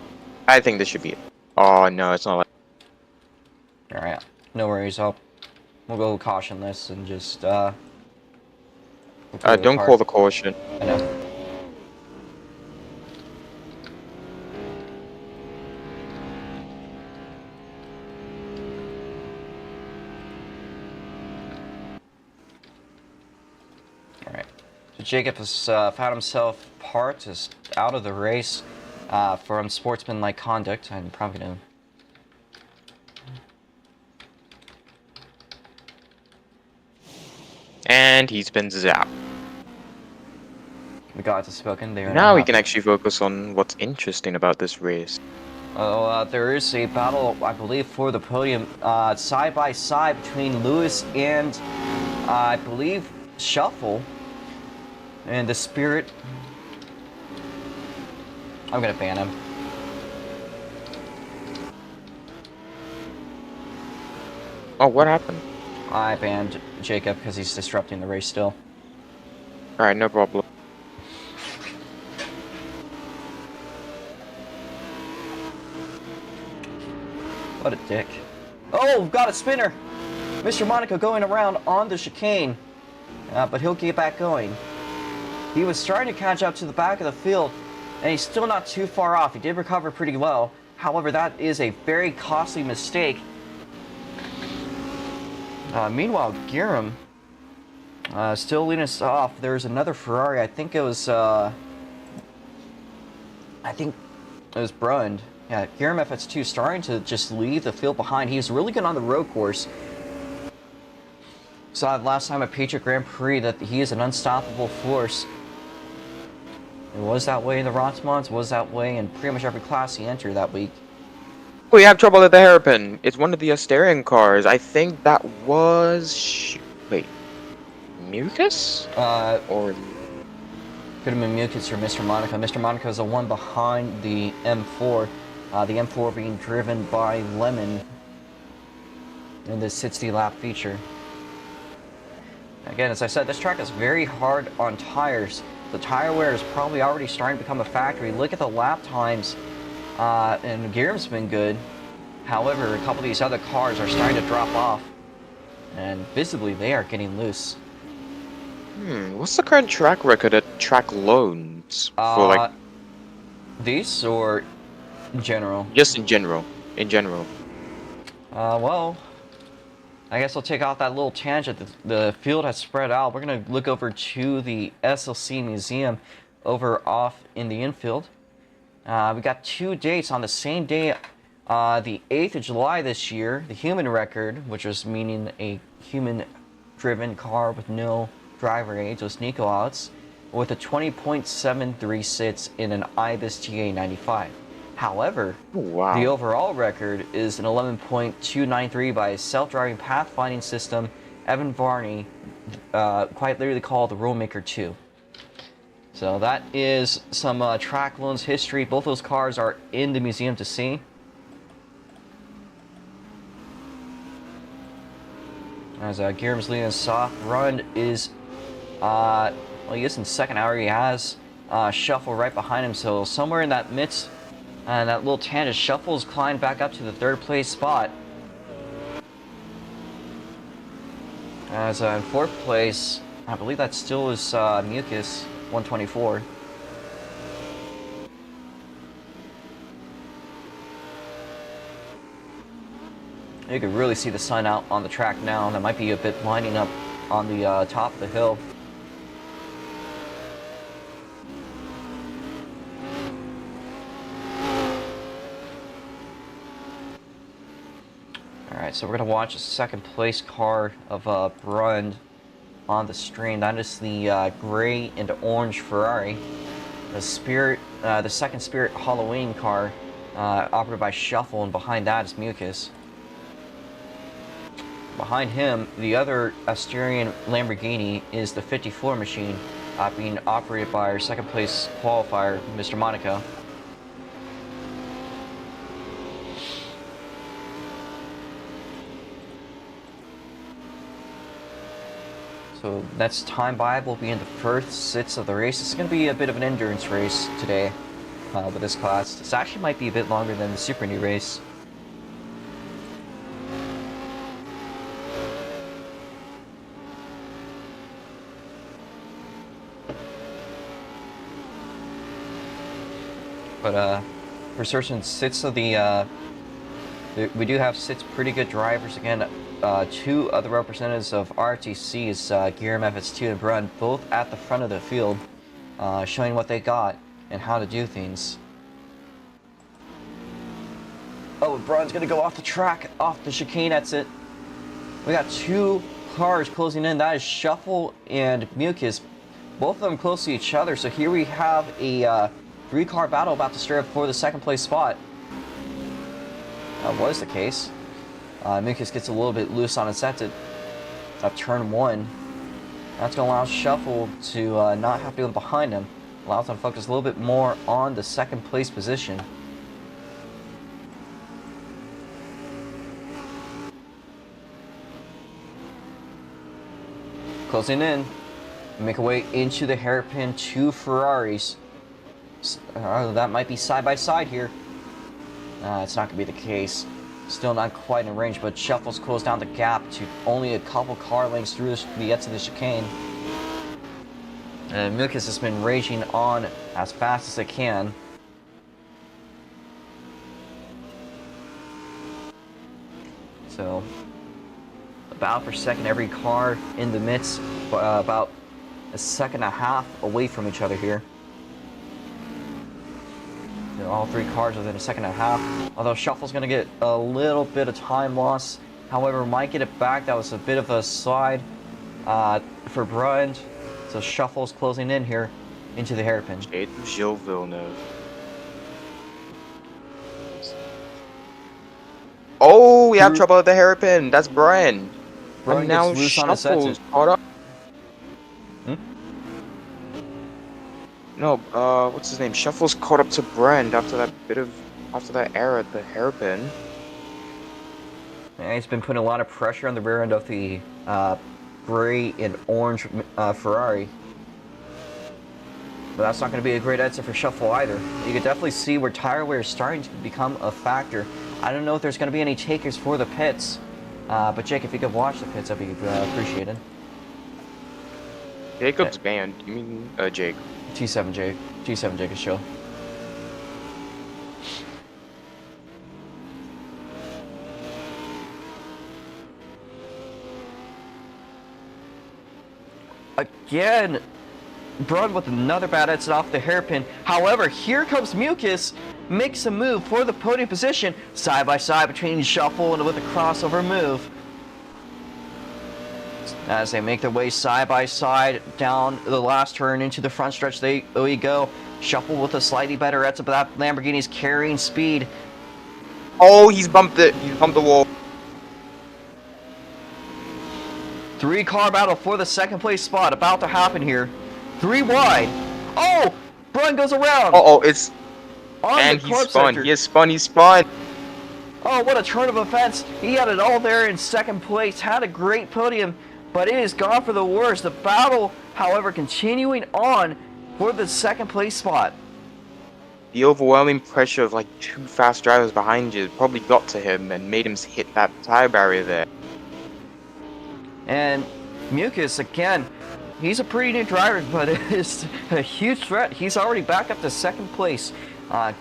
Speaker 2: I think this should be it. Oh, no, it's not like...
Speaker 1: Alright, no worries. We'll go cautionless and just, we'll
Speaker 2: don't call the caution.
Speaker 1: I know. Alright. So Jacob has found himself parked, is out of the race for unsportsmanlike conduct. I'm probably gonna...
Speaker 2: And he spins out.
Speaker 1: We got it spoken there.
Speaker 2: Now we can actually focus on what's interesting about this race.
Speaker 1: Oh, there is a battle, I believe, for the podium, side by side between Lewis and, I believe, Shuffle. And the Spirit. I'm gonna ban him.
Speaker 2: Oh, what happened?
Speaker 1: I banned Jacob because he's disrupting the race still.
Speaker 2: Alright, no problem.
Speaker 1: What a dick. Oh, got a spinner! Mr. Monaco going around on the chicane. But he'll get back going. He was starting to catch up to the back of the field, and he's still not too far off. He did recover pretty well. However, that is a very costly mistake. Meanwhile, Giram still leading us off. There's another Ferrari. I think it was Brund. Yeah, Giram FS2 starting to just leave the field behind. He's really good on the road course. Saw last time at Patriot Grand Prix that he is an unstoppable force. It was that way in the ROX Mods, was that way in pretty much every class he entered that week.
Speaker 2: We have trouble at the hairpin. It's one of the Asterion cars. I think that was... Wait. Mucus? Or...
Speaker 1: Could have been Mucus or Mr. Monaco. Mr. Monaco is the one behind the M4. The M4 being driven by Lemon in the 60 lap feature. Again, as I said, this track is very hard on tires. The tire wear is probably already starting to become a factory. Look at the lap times, and Giram's been good. However, a couple of these other cars are starting to drop off, and visibly they are getting loose.
Speaker 2: What's the current track record at track loans for like
Speaker 1: these or in general?
Speaker 2: Just in general. In general.
Speaker 1: Well, I guess I'll take off that little tangent. The field has spread out. We're gonna look over to the SLC Museum over off in the infield. We got 2 dates on the same day. The 8th of July this year, the human record, which was meaning a human-driven car with no driver aids, was Nico Alex, with a 20.736 in an IBIS TA95. However,
Speaker 2: wow.
Speaker 1: The overall record is an 11.293 by a self-driving pathfinding system, Evan Varney, quite literally called the Rulemaker 2. So that is some track loans history. Both those cars are in the museum to see. As Giram's leading a soft run is, well, he is in second hour. He has Shuffle right behind him, so somewhere in that midst, and that little tangent, Shuffle's climbed back up to the 3rd place spot. As in 4th place, I believe that still is Mucus, 124. You can really see the sun out on the track now. That might be a bit blinding up on the top of the hill. Alright, so we're going to watch the 2nd place car of Brund on the stream. That is the gray and orange Ferrari. The Spirit, the 2nd Spirit Halloween car operated by Shuffle, and behind that is Mucus. Behind him, the other Asturian Lamborghini is the 54 machine, being operated by our second place qualifier, Mr. Monaco. So that's time by. Will be in the first sits of the race. It's going to be a bit of an endurance race today with this class. This actually might be a bit longer than the Super Indy race. But for certain sits of the, we do have six pretty good drivers again. Two other representatives of RFTC is Guillaume FS2 and Brun, both at the front of the field, showing what they got and how to do things. Oh, Brun's gonna go off the track, off the chicane. That's it. We got two cars closing in. That is Shuffle and Mucus, both of them close to each other. So here we have a three-car battle about to start for the second place spot. That was the case. Mucus gets a little bit loose on his exit of turn one. That's going to allow Shuffle to not have to go behind him. Allows him to focus a little bit more on the second place position. Closing in. Make a way into the hairpin. Two Ferraris. That might be side by side here. It's not going to be the case. Still not quite in range, but Shuffle's closed down the gap to only a couple car lengths through the edge of the chicane. And Mucus has been raging on as fast as it can. So, about per second, every car in the midst, about a second and a half away from each other here. All three cars within a second and a half. Although Shuffle's going to get a little bit of time loss. However, might get it back. That was a bit of a slide for Brun. So Shuffle's closing in here into the hairpin.
Speaker 2: Gilles Villeneuve. Oh, we have trouble at the hairpin. That's Brun.
Speaker 1: Brun now loose on his exit.
Speaker 2: Caught up. No, what's his name? Shuffle's caught up to Brand after that error at the hairpin.
Speaker 1: Yeah, he's been putting a lot of pressure on the rear end of the gray and orange Ferrari. But that's not going to be a great exit for Shuffle either. You can definitely see where tire wear is starting to become a factor. I don't know if there's going to be any takers for the pits. But Jake, if you could watch the pits, that'd be appreciated.
Speaker 2: Jacob's banned. You mean Jake?
Speaker 1: T7 Jake. T7 Jake is show. Again, Brun with another bad exit off the hairpin. However, here comes Mucus, makes a move for the podium position, side by side between Shuffle and with a crossover move. As they make their way side by side down the last turn into the front stretch, there we go. Shuffle with a slightly better exit, but that Lamborghini's carrying speed.
Speaker 2: Oh, he's bumped it. He's bumped the wall.
Speaker 1: Three-car battle for the second place spot about to happen here. Three wide. Oh, Brun goes around.
Speaker 2: It's
Speaker 1: on
Speaker 2: and
Speaker 1: the
Speaker 2: he spun. He spun.
Speaker 1: Oh, what a turn of events. He had it all there in second place. Had a great podium, but it is gone for the worst. The battle, however, continuing on for the second place spot.
Speaker 2: The overwhelming pressure of like two fast drivers behind you probably got to him and made him hit that tire barrier there.
Speaker 1: And Mucus, again, he's a pretty new driver, but it's a huge threat. He's already back up to second place.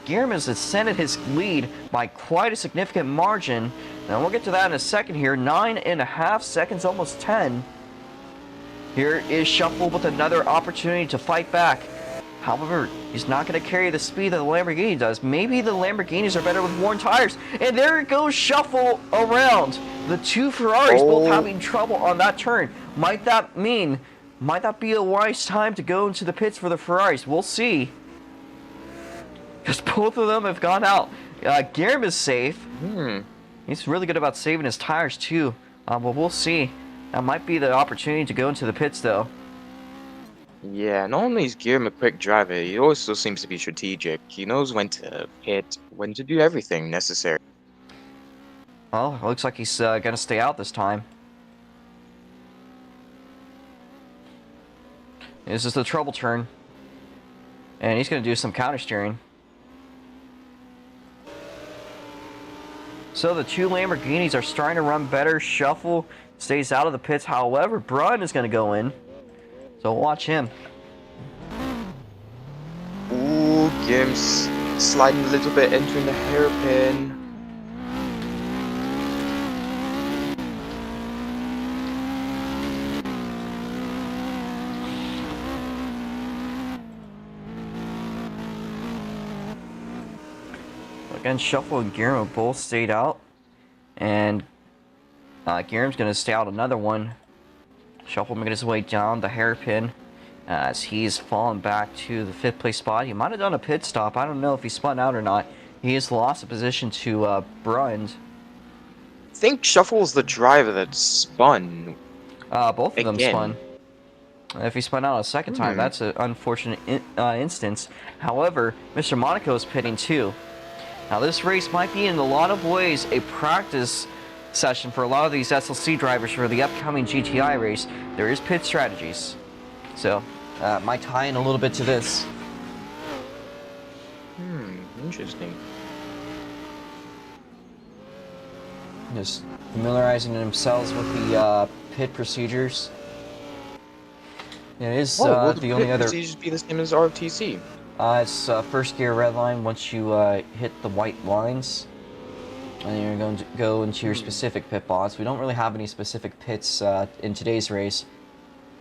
Speaker 1: Guillermo has extended his lead by quite a significant margin. Now we'll get to that in a second here. 9.5 seconds, almost 10. Here is Shuffle with another opportunity to fight back. However, he's not going to carry the speed that the Lamborghini does. Maybe the Lamborghinis are better with worn tires. And there it goes, Shuffle around. The two Ferraris both having trouble on that turn. Might that be a wise time to go into the pits for the Ferraris? We'll see. Because both of them have gone out Guillermo is safe.
Speaker 2: Hmm.
Speaker 1: He's really good about saving his tires too. But we'll see. That might be the opportunity to go into the pits though.
Speaker 2: Yeah, not only is Guillaume a quick driver, he also seems to be strategic. He knows when to hit, when to do everything necessary.
Speaker 1: Well, it looks like he's gonna stay out this time. This is the trouble turn. And he's gonna do some counter steering. So the two Lamborghinis are starting to run better. Shuffle stays out of the pits. However, Brun is gonna go in. So watch him.
Speaker 2: Ooh, Guillaume's sliding a little bit, entering the hairpin.
Speaker 1: Again, Shuffle and Guillermo both stayed out. And Guillermo's going to stay out another one. Shuffle making his way down the hairpin as he's fallen back to the 5th place spot. He might have done a pit stop. I don't know if he spun out or not. He has lost a position to Brund.
Speaker 2: I think Shuffle's the driver that spun.
Speaker 1: Both of them
Speaker 2: Again.
Speaker 1: spun. If he spun out a second time, that's an unfortunate instance. However, Mr. Monaco is pitting too. Now this race might be in a lot of ways a practice session for a lot of these SLC drivers for the upcoming GTI race. There is pit strategies. So, might tie in a little bit to this.
Speaker 2: Interesting.
Speaker 1: Just familiarizing themselves with the pit procedures. It is
Speaker 2: Will
Speaker 1: the only other...
Speaker 2: procedures be the same as RFTC?
Speaker 1: It's first gear red line once you hit the white lines. And then you're going to go into your specific pit box. We don't really have any specific pits in today's race.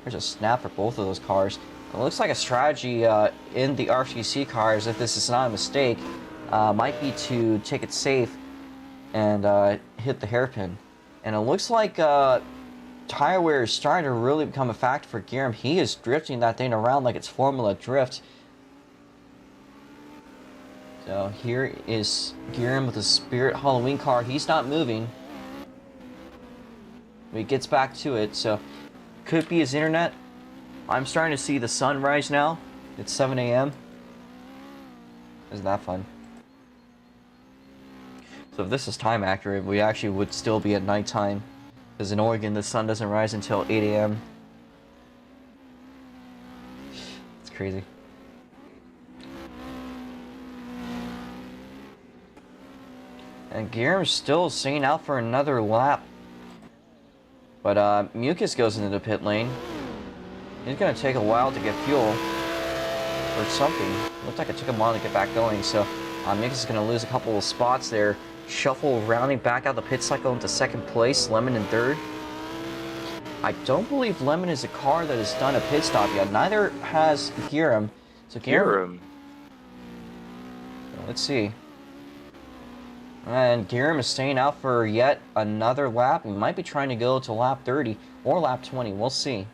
Speaker 1: There's a snap for both of those cars. It looks like a strategy in the RFTC cars, if this is not a mistake, might be to take it safe and hit the hairpin. And it looks like tire wear is starting to really become a factor for Guillermo. He is drifting that thing around like it's Formula Drift. So here is Guillermo with the Spirit Halloween car. He's not moving. But he gets back to it, so could be his internet. I'm starting to see the sun rise now. It's 7 a.m. Isn't that fun? So if this is time accurate, we actually would still be at nighttime. Because in Oregon, the sun doesn't rise until 8 a.m. It's crazy. And Guillermo's still staying out for another lap. But Mucus goes into the pit lane. He's going to take a while to get fuel. Or something. Looked like it took him a while to get back going. So Mucus is going to lose a couple of spots there. Shuffle rounding back out the pit cycle into 2nd place. Lemon in 3rd. I don't believe Lemon is a car that has done a pit stop yet. Neither has Guillermo. So Guillermo... Let's see. And Guillermo is staying out for yet another lap. He might be trying to go to lap 30 or lap 20. We'll see.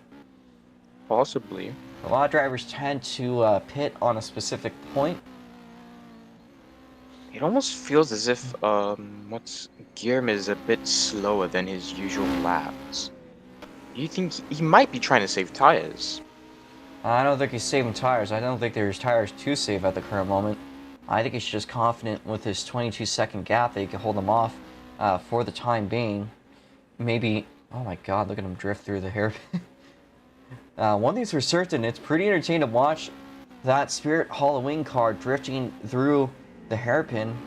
Speaker 2: Possibly.
Speaker 1: A lot of drivers tend to pit on a specific point.
Speaker 2: It almost feels as if Guillermo is a bit slower than his usual laps. You think he might be trying to save tires?
Speaker 1: I don't think he's saving tires. I don't think there's tires to save at the current moment. I think he's just confident with his 22-second gap that he can hold them off for the time being. Maybe... Oh my god, look at him drift through the hairpin. One thing's for certain, it's pretty entertaining to watch that Spirit Halloween car drifting through the hairpin.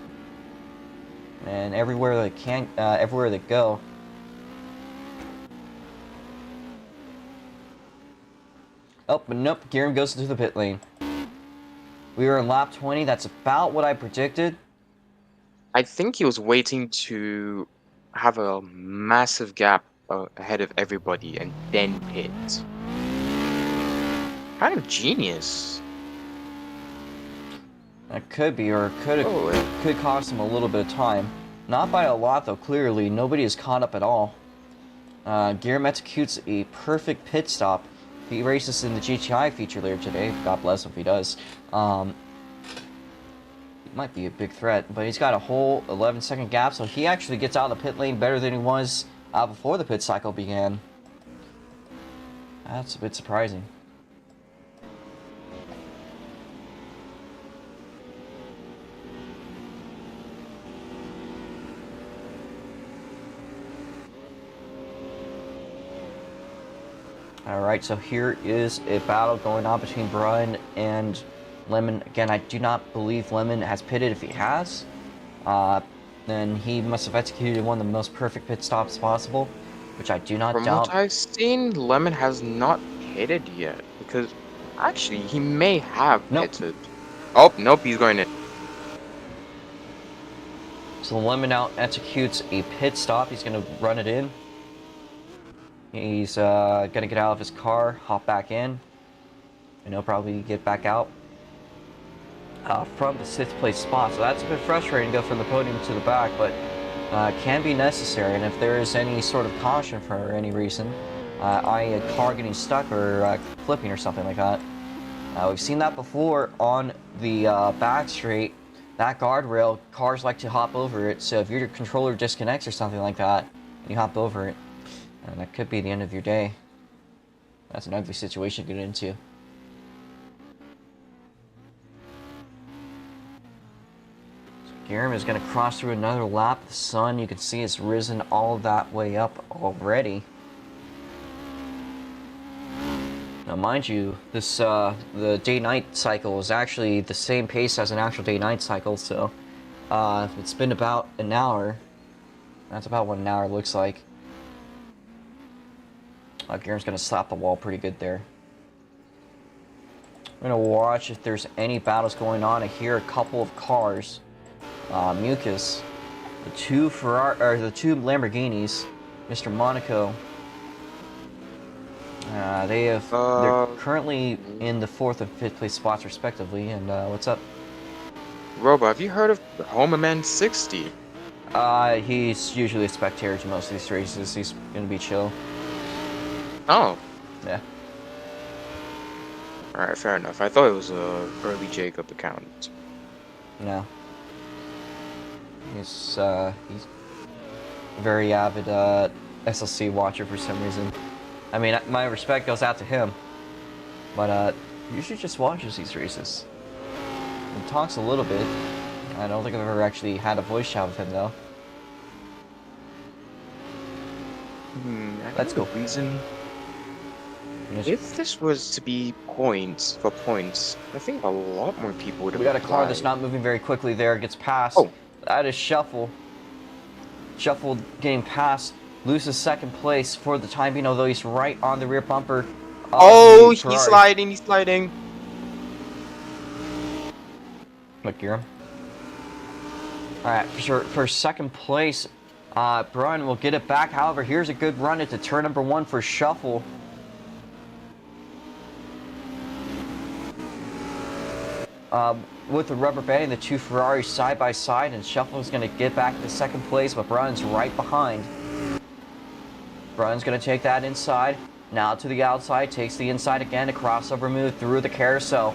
Speaker 1: And everywhere they go. Oh, but nope, Guillermo goes into the pit lane. We were in lap 20. That's about what I predicted.
Speaker 2: I think he was waiting to have a massive gap ahead of everybody and then pit. Kind of genius.
Speaker 1: That could be, or could cost him a little bit of time. Not by a lot, though, clearly. Nobody is caught up at all. Guillermo executes a perfect pit stop. He races in the GTI feature later today. God bless him if he does. might be a big threat, but he's got a whole 11-second gap, so he actually gets out of the pit lane better than he was before the pit cycle began. That's a bit surprising. Alright, so here is a battle going on between Brian and Lemon. Again, I do not believe Lemon has pitted. If he has, then he must have executed one of the most perfect pit stops possible, which I do not doubt.
Speaker 2: From what I've seen, Lemon has not pitted yet, because actually he may have pitted. Oh, nope, he's going in.
Speaker 1: So Lemon now executes a pit stop. He's going to run it in. He's going to get out of his car, hop back in, and he'll probably get back out from the 6th place spot. So that's a bit frustrating to go from the podium to the back, but can be necessary. And if there is any sort of caution for any reason, i.e. a car getting stuck or flipping or something like that, we've seen that before on the back straight. That guardrail, cars like to hop over it, so if your controller disconnects or something like that, you hop over it. And that could be the end of your day. That's an ugly situation to get into. So Garem is going to cross through another lap. The sun, you can see, has risen all that way up already. Now, mind you, this the day-night cycle is actually the same pace as an actual day-night cycle. So, it's been about an hour. That's about what an hour looks like. Garem's going to slap the wall pretty good there. I'm going to watch if there's any battles going on. I hear a couple of cars. Mucus, the two Lamborghinis, Mr. Monaco. They're currently in the 4th and 5th place spots respectively. And what's up?
Speaker 2: Robo, have you heard of Homerman 60?
Speaker 1: He's usually a spectator to most of these races. He's going to be chill.
Speaker 2: Oh.
Speaker 1: Yeah.
Speaker 2: Alright, fair enough. I thought it was a early Jacob account.
Speaker 1: No. He's a very avid SLC watcher for some reason. I mean, my respect goes out to him. But usually just watches these races. He talks a little bit. I don't think I've ever actually had a voice chat with him though. Let's go.
Speaker 2: Reason. If this was to be points for points, I think a lot more people would have.
Speaker 1: We got a car that's not moving very quickly there. Gets past.
Speaker 2: Oh.
Speaker 1: That is Shuffle. Shuffle getting past. Loses 2nd place for the time being, although he's right on the rear bumper.
Speaker 2: Oh, he's sliding. He's sliding.
Speaker 1: Look, Garem. Alright, for 2nd place, Brian will get it back. However, here's a good run into turn number 1 for Shuffle. With the rubber banding the 2 Ferraris side by side, and Shuffle is going to get back to 2nd place, but Brian's right behind. Brian's going to take that inside, now to the outside, takes the inside again, a crossover move through the carousel.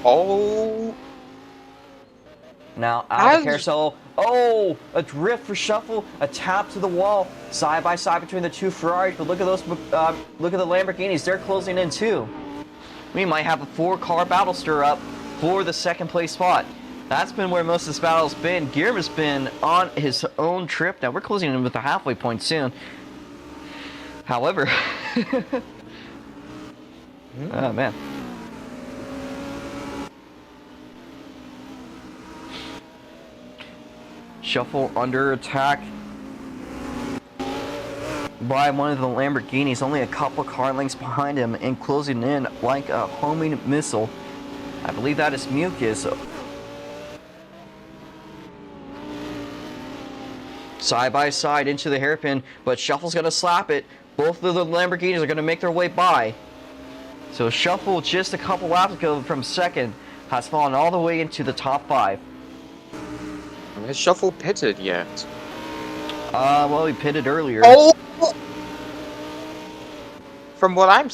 Speaker 2: Oh.
Speaker 1: Now out of the carousel. Oh, a drift for Shuffle, a tap to the wall, side by side between the 2 Ferraris. But look at those, look at the Lamborghinis. They're closing in too. We might have a 4-car battle stir up for the 2nd place spot. That's been where most of this battle's been. Garem has been on his own trip. Now we're closing in with the halfway point soon. However, oh man. Shuffle under attack by one of the Lamborghinis, only a couple car lengths behind him, and closing in like a homing missile. I believe that is Mucus. Side by side into the hairpin, but Shuffle's going to slap it. Both of the Lamborghinis are going to make their way by. So Shuffle, just a couple laps ago from 2nd, has fallen all the way into the top 5.
Speaker 2: Has Shuffle pitted yet?
Speaker 1: Well, he pitted earlier.
Speaker 2: Oh! From what I'm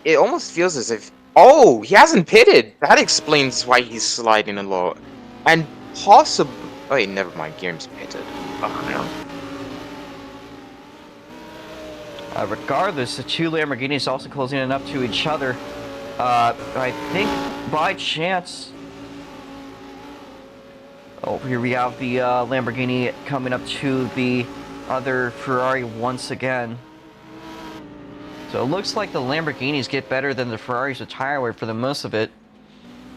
Speaker 2: it almost feels as if, oh, he hasn't pitted. That explains why he's sliding a lot. And possibly, oh, wait, never mind. Guillaume's pitted. Oh no.
Speaker 1: Regardless, the two Lamborghinis also closing in up to each other. I think by chance. Oh, here we have the Lamborghini coming up to the other Ferrari once again. So it looks like the Lamborghinis get better than the Ferraris with tire wear for the most of it.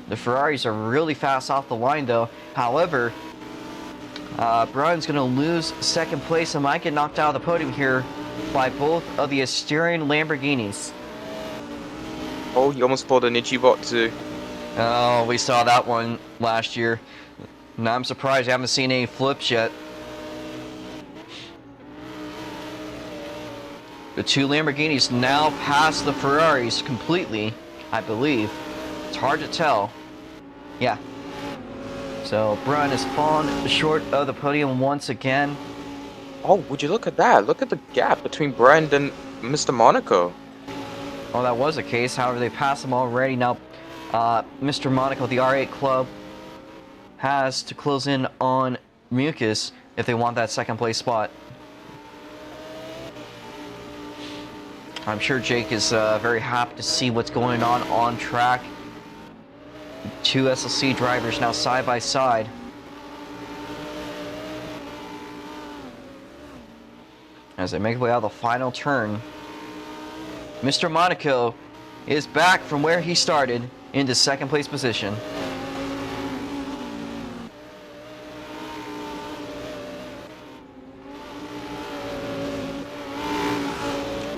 Speaker 1: The Ferraris are really fast off the line though. However, Brian's going to lose second place and might get knocked out of the podium here by both of the Asterion Lamborghinis.
Speaker 2: Oh, he almost pulled an Ichibot too.
Speaker 1: Oh, we saw that one last year. Now I'm surprised I haven't seen any flips yet. The two Lamborghinis now pass the Ferraris completely, I believe. It's hard to tell. Yeah. So Brian has fallen short of the podium once again.
Speaker 2: Oh, would you look at that? Look at the gap between Brian and Mr. Monaco.
Speaker 1: Well, that was the case. However, they passed him already. Now, Mr. Monaco, the R8 club, has to close in on Mucus if they want that second place spot. I'm sure Jake is very happy to see what's going on track. Two SLC drivers now side by side. As they make their way out of the final turn, Mr. Monaco is back from where he started into second place position.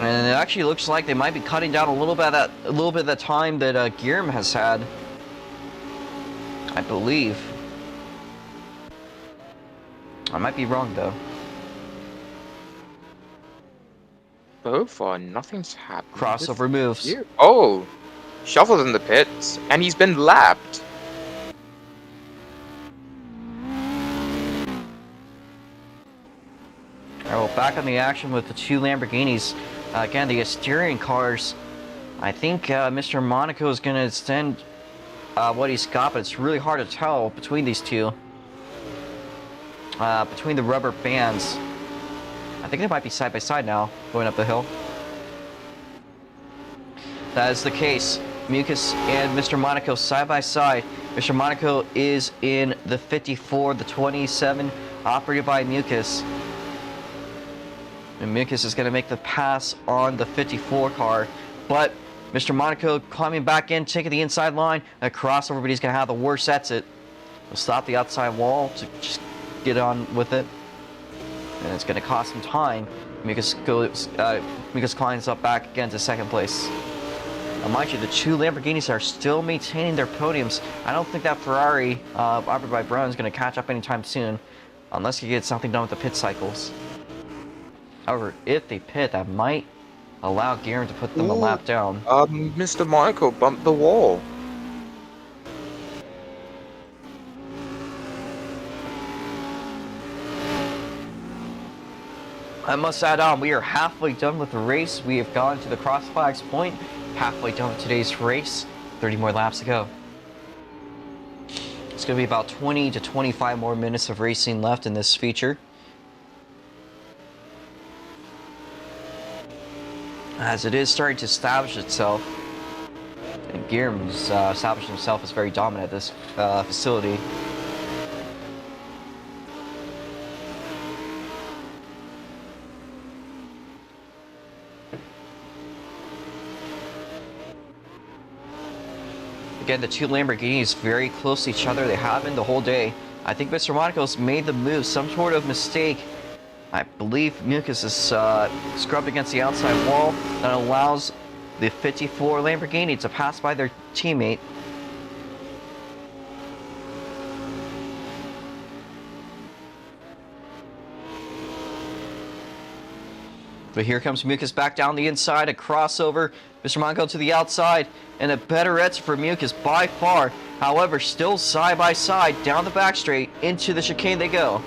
Speaker 1: And it actually looks like they might be cutting down a little bit of that time that Guillaume has had, I believe. I might be wrong though.
Speaker 2: So far, nothing's happened.
Speaker 1: Crossover moves.
Speaker 2: Oh, shuffled in the pits, and he's been lapped.
Speaker 1: Alright, well, back on the action with the two Lamborghinis. Again, the Asterion cars. I think Mr. Monaco is going to extend what he's got, but it's really hard to tell between these two. Between the rubber bands. I think they might be side by side now, going up the hill. That is the case. Mucus and Mr. Monaco side by side. Mr. Monaco is in the 54, the 27, operated by Mucus. And Mucus is going to make the pass on the 54 car. But Mr. Monaco climbing back in, taking the inside line, a crossover, but he's going to have the worst exit. He'll stop the outside wall to just get on with it. And it's going to cost him time. Mucus climbs up back again to second place. Now, mind you, the two Lamborghinis are still maintaining their podiums. I don't think that Ferrari, operated by Brown, is going to catch up anytime soon, unless he gets something done with the pit cycles. However, if they pit, that might allow Guerin to put them a lap down.
Speaker 2: Mr. Monaco bumped the wall.
Speaker 1: I must add on, we are halfway done with the race. We have gone to the cross flags point, halfway done with today's race. 30 more laps to go. It's going to be about 20 to 25 more minutes of racing left in this feature. As it is starting to establish itself, and Guillermo's established himself as very dominant at this facility. Again, the two Lamborghinis very close to each other. They have been the whole day. I think Mr. Monaco's made the move, some sort of mistake. I believe Mucus is scrubbed against the outside wall that allows the 54 Lamborghini to pass by their teammate. But here comes Mucus back down the inside, a crossover. Mr. Monaco to the outside, and a better exit for Mucus by far. However, still side by side, down the back straight, into the chicane they go.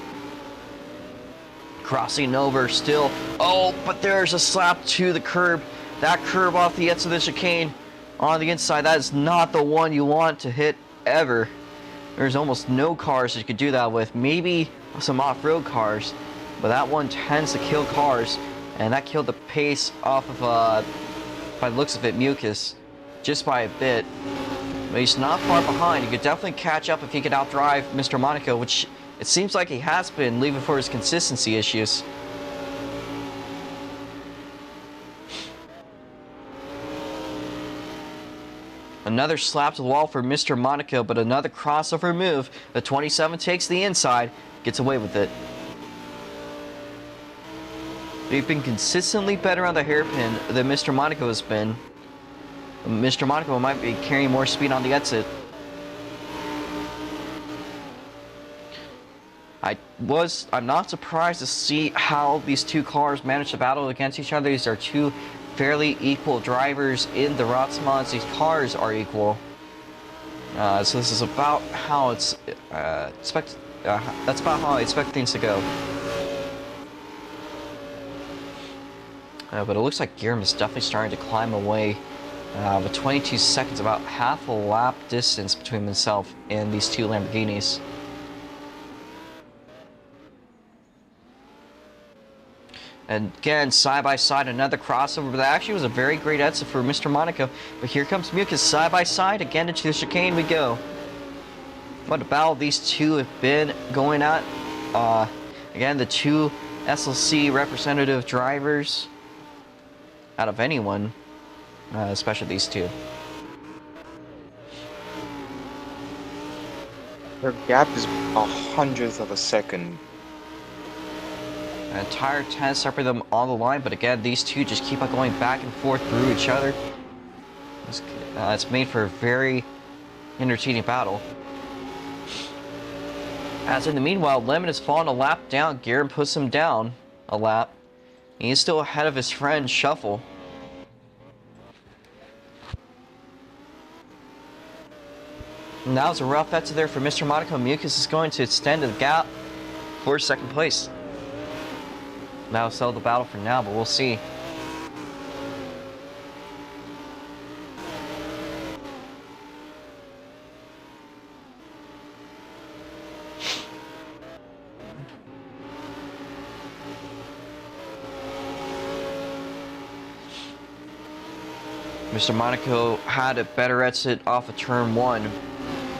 Speaker 1: Crossing over still. Oh, but there's a slap to the curb That curve off the edge of the chicane on the inside, that is not the one you want to hit ever. There's almost no cars that you could do that with. Maybe some off-road cars, but that one tends to kill cars, and that killed the pace off of, by the looks of it, Mucus, just by a bit. But he's not far behind. He could definitely catch up if he could outdrive Mr. Monaco, which it seems like he has been, leaving for his consistency issues. Another slap to the wall for Mr. Monaco, but another crossover move. The 27 takes the inside, gets away with it. They've been consistently better on the hairpin than Mr. Monaco has been. Mr. Monaco might be carrying more speed on the exit. I'm not surprised to see how these two cars manage to battle against each other. These are two fairly equal drivers in the ROX Mods. These cars are equal. So this is about how it's that's about how I expect things to go. But it looks like Guillermo is definitely starting to climb away. With 22 seconds, about half a lap distance between himself and these two Lamborghinis. And again, side by side, another crossover. But that actually was a very great exit for Mr. Monaco. But here comes Mucus, side by side. Again, into the chicane we go. What a battle these two have been going at. Again, the two SLC representative drivers out of anyone, especially these two.
Speaker 2: Their gap is 1/100th of a second.
Speaker 1: An entire 10 separate them on the line, but again, these two just keep on going back and forth through each other. It's made for a very entertaining battle. As in the meanwhile, Lemon has fallen a lap down. Guerin puts him down a lap. He's still ahead of his friend Shuffle. And that was a rough exit there for Mr. Monaco. Mucus is going to extend the gap for second place. That'll settle the battle for now, but we'll see. Mr. Monaco had a better exit off of turn 1.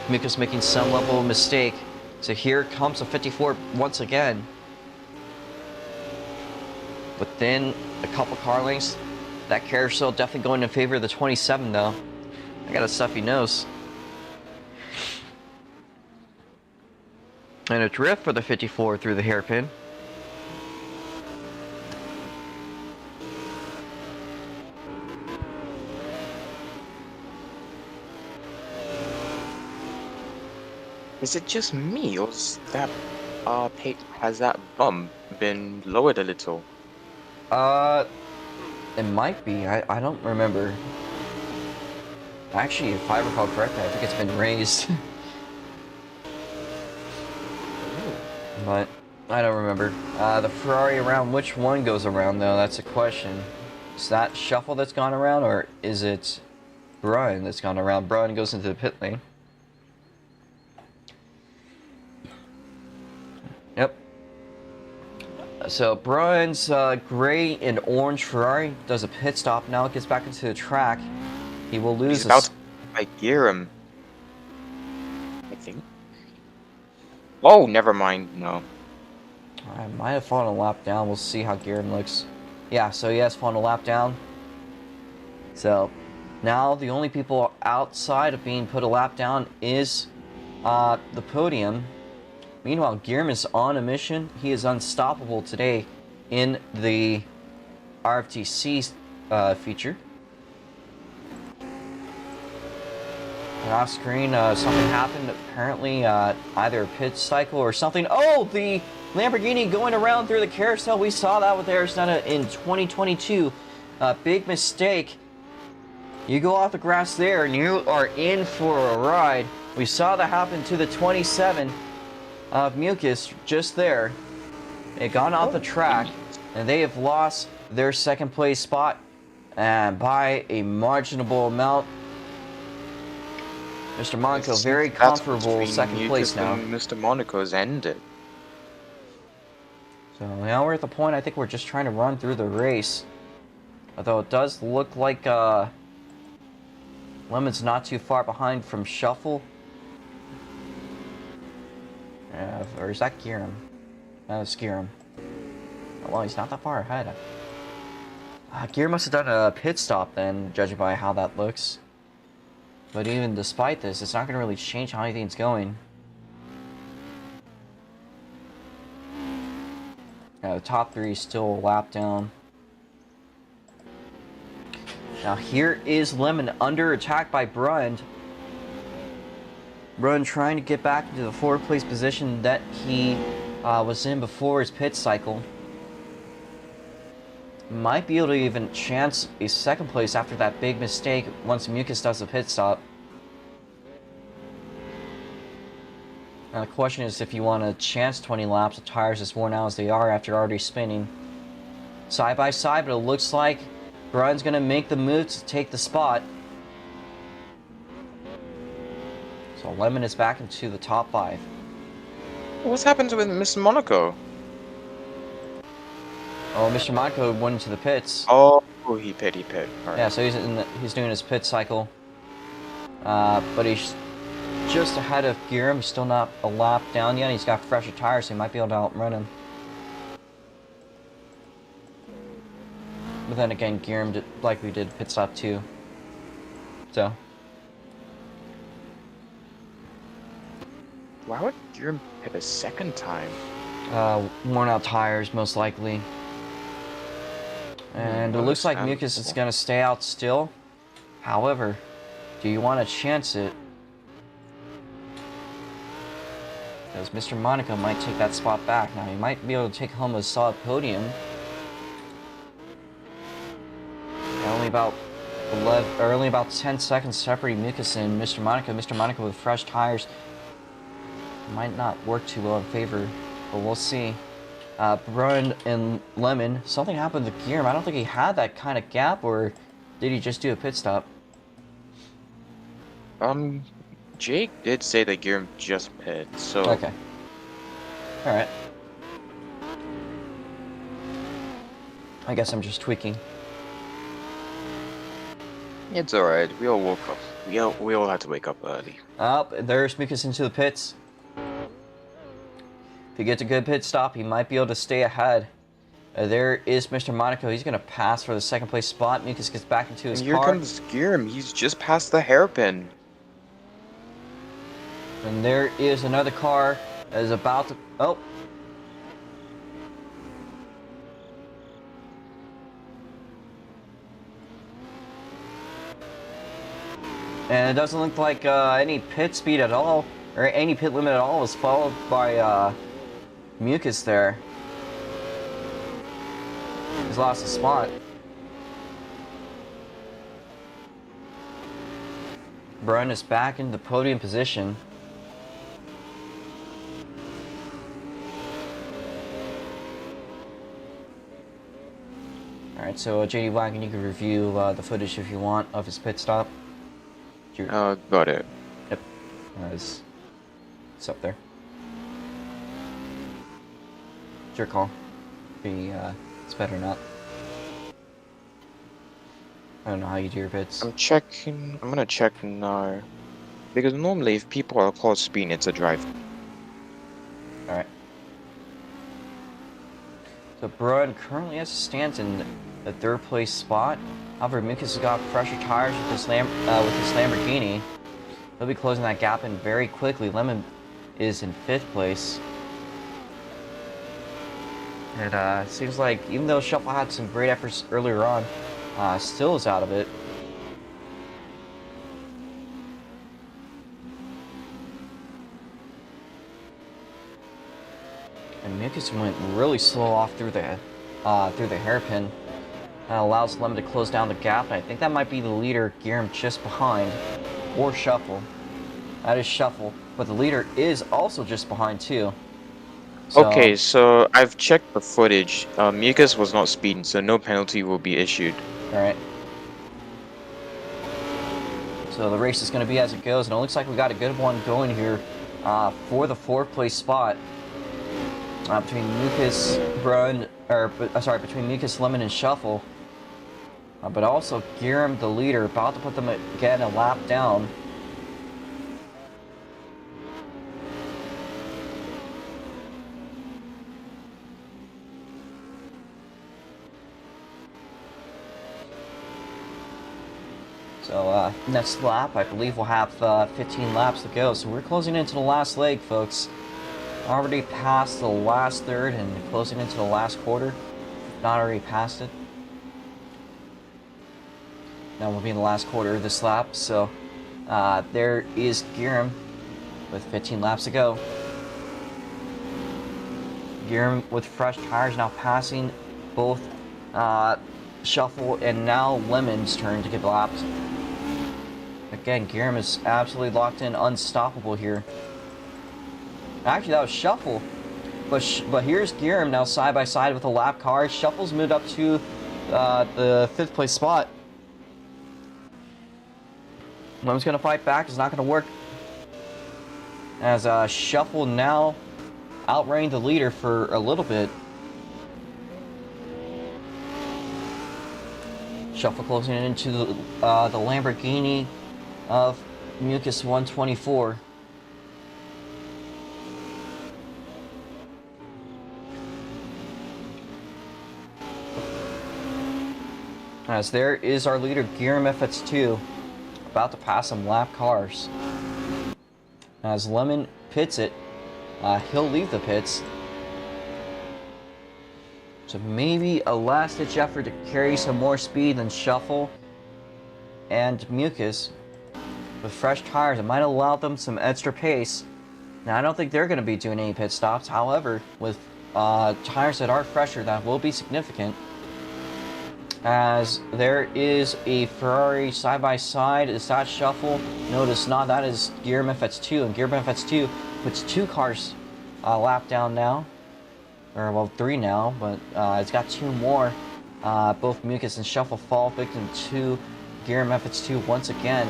Speaker 1: Mucus making some level of mistake. So here comes a 54 once again. Within a couple car lengths, that carousel definitely going in favor of the 27 though. I got a stuffy nose. And a drift for the 54 through the hairpin.
Speaker 2: Is it just me, or is that has that bump been lowered a little?
Speaker 1: It might be. I don't remember. Actually, if I recall correctly, I think it's been raised. But I don't remember. The Ferrari around, which one goes around though? That's a question. Is that Shuffle that's gone around, or is it Brian that's gone around? Brian goes into the pit lane. Yep. So Brian's gray and orange Ferrari does a pit stop. Now it gets back into the track. He will lose.
Speaker 2: He's about to gear him, I think. Oh, never mind. No.
Speaker 1: I might have fallen a lap down. We'll see how Garen looks. Yeah, so he has fallen a lap down. So now the only people outside of being put a lap down is the podium. Meanwhile, Guillermo is on a mission. He is unstoppable today in the RFTC feature. And off screen, something happened. Apparently, either a pit cycle or something. Oh, the Lamborghini going around through the carousel. We saw that with Arizona in 2022. Big mistake. You go off the grass there and you are in for a ride. We saw that happen to the 27 of Mucus just there. They gone off the track and they have lost their second place spot And by a marginable amount, Mr. Monaco very
Speaker 2: That's
Speaker 1: comfortable
Speaker 2: between
Speaker 1: second place
Speaker 2: Mucus
Speaker 1: now.
Speaker 2: and Mr. Monaco's ended.
Speaker 1: So now we're at the point I think we're just trying to run through the race. Although it does look like Lemon's not too far behind from Shuffle. Or is that Giram? No, it's Giram. Oh, well, he's not that far ahead. Gear must have done a pit stop then, judging by how that looks. But even despite this, it's not going to really change how anything's going. The top three is still a lap down. Now here is Lemon under attack by Brund. Brund trying to get back into the 4th place position that he was in before his pit cycle. Might be able to even chance a 2nd place after that big mistake once Mucus does a pit stop. Now the question is if you want to chance 20 laps with tires as worn out as they are after already spinning. Side by side, but it looks like Brund's going to make the move to take the spot. So Lemon is back into the top 5.
Speaker 2: What's happened with Mr. Monaco?
Speaker 1: Oh, Mr. Monaco went into the pits.
Speaker 2: Oh, he pit. All right.
Speaker 1: Yeah, so he's doing his pit cycle. But he's just ahead of Giram. He's still not a lap down yet. He's got fresher tires, so he might be able to outrun him. But then again, Giram likely did pit stop too. So.
Speaker 2: Why would you pit a 2nd time?
Speaker 1: Worn out tires, most likely. And it looks like Mucus is going to stay out still. However, do you want to chance it? Because Mr. Monaco might take that spot back. Now, he might be able to take home a solid podium. Only about 10 seconds separating Mucus and Mr. Monaco. Mr. Monaco with fresh tires might not work too well in favor, but we'll see. Brund and Lemon, something happened to Giram. I don't think he had that kind of gap, or did he just do a pit stop?
Speaker 2: Jake did say that Giram just pit, so...
Speaker 1: Okay. Alright. I guess I'm just tweaking.
Speaker 2: It's alright, we all woke up. We all had to wake up early.
Speaker 1: Oh, there's Mucus into the pits. If he gets a good pit stop, he might be able to stay ahead. There is Mr. Monaco. He's going to pass for the 2nd place spot. Mucus gets back into his car.
Speaker 2: Here comes Giram. He's just past the hairpin.
Speaker 1: And there is another car that is about to... Oh. And it doesn't look like any pit speed at all, or any pit limit at all was followed by Mucus there. He's lost a spot. Brund is back in the podium position. Alright, so JD Wagon, you can review the footage if you want of his pit stop.
Speaker 2: Got it.
Speaker 1: Yep. It's up there. It's your call. It's better or not. I don't know how you do your bits.
Speaker 2: I'm gonna check now. Because normally if people are caught speeding, it's a drive.
Speaker 1: Alright. So Brund currently has stands in the 3rd place spot. However, Mucus has got fresher tires with his Lamborghini. He'll be closing that gap in very quickly. Lemon is in 5th place. And seems like even though Shuffle had some great efforts earlier on, still is out of it. And Mucus went really slow off through the hairpin. That allows Lemon to close down the gap, and I think that might be the leader, Giram, just behind, or Shuffle. That is Shuffle, but the leader is also just behind too. So,
Speaker 2: okay, so I've checked the footage. Mucus was not speeding, so no penalty will be issued.
Speaker 1: Alright. So the race is going to be as it goes, and it looks like we got a good one going here for the 4th place spot between between Mucus, Lemon, and Shuffle. But also Giram, the leader, about to put them again a lap down. So next lap, I believe we'll have 15 laps to go. So we're closing into the last leg, folks. Already past the last third and closing into the last quarter. Not already past it. Now we'll be in the last quarter of this lap. So there is Giram with 15 laps to go. Giram with fresh tires now passing both Shuffle and now Lemon's turn to get lapped. Again, Giram is absolutely locked in, unstoppable here. Actually, that was Shuffle. But here's Giram now side by side with a lap car. Shuffle's moved up to the 5th place spot. Lemon's going to fight back. It's not going to work. As Shuffle now outranking the leader for a little bit. Shuffle closing into the Lamborghini of Mucus 124. As there is our leader, Giram FX2, about to pass some lap cars. As Lemon pits it, he'll leave the pits. So maybe a last-ditch effort to carry some more speed than Shuffle and Mucus. With fresh tires, it might allow them some extra pace. Now, I don't think they're going to be doing any pit stops. However, with tires that are fresher, that will be significant. As there is a Ferrari side-by-side. Is that Shuffle? No, it is not. That is Giram FX2. And Giram FX2 puts 2 cars lap down now. Or, well, 3 now. But it's got 2 more. Both Mucus and Shuffle fall victim to Giram FX2 once again.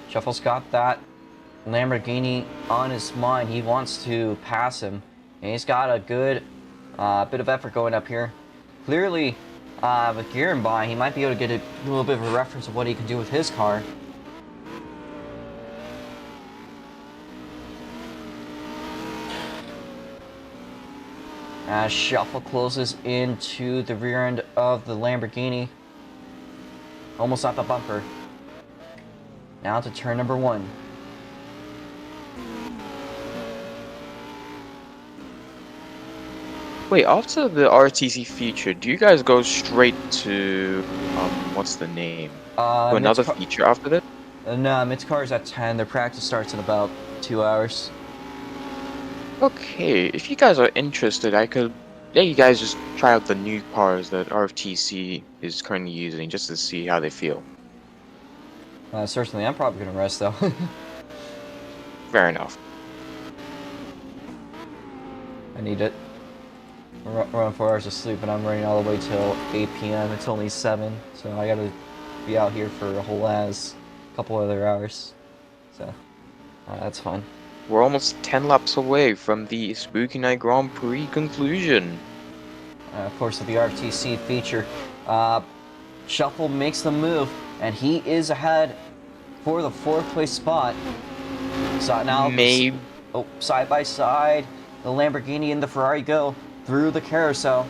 Speaker 1: Shuffle's got that Lamborghini on his mind. He wants to pass him. And he's got a good bit of effort going up here. Clearly, with Giram by, he might be able to get a little bit of a reference of what he can do with his car. As Shuffle closes into the rear end of the Lamborghini. Almost at the bumper. Now to turn number 1.
Speaker 2: Wait, after the RFTC feature, do you guys go straight to what's the name? To another feature after that?
Speaker 1: No, Mid's car is at 10. Their practice starts in about 2 hours.
Speaker 2: Okay, if you guys are interested, I could let you guys just try out the new cars that RFTC is currently using just to see how they feel.
Speaker 1: Certainly, I'm probably going to rest, though.
Speaker 2: Fair enough.
Speaker 1: I need it. We're on 4 hours of sleep, and I'm running all the way till 8 p.m. It's only 7, so I got to be out here for a whole couple other hours. So, that's fine.
Speaker 2: We're almost 10 laps away from the Spooky Night Grand Prix conclusion.
Speaker 1: Of course, with the RFTC feature, Shuffle makes the move, and he is ahead for the 4th place spot. So now,
Speaker 2: maybe.
Speaker 1: Oh, side by side, the Lamborghini and the Ferrari go through the carousel.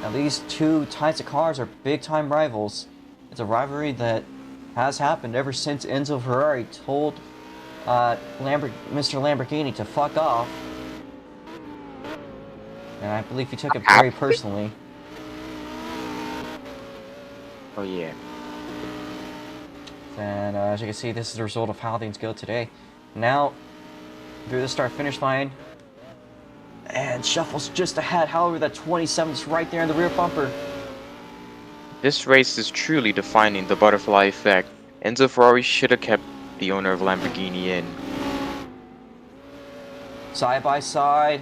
Speaker 1: Now these 2 types of cars are big-time rivals. It's a rivalry that has happened ever since Enzo Ferrari told Mr. Lamborghini to fuck off. And I believe he took it very personally.
Speaker 2: Oh yeah.
Speaker 1: And as you can see, this is the result of how things go today. Now, through the start-finish line, And Shuffle's just ahead. However, that 27's right there in the rear bumper.
Speaker 2: This race is truly defining the butterfly effect. Enzo Ferrari should have kept the owner of Lamborghini in.
Speaker 1: Side by side.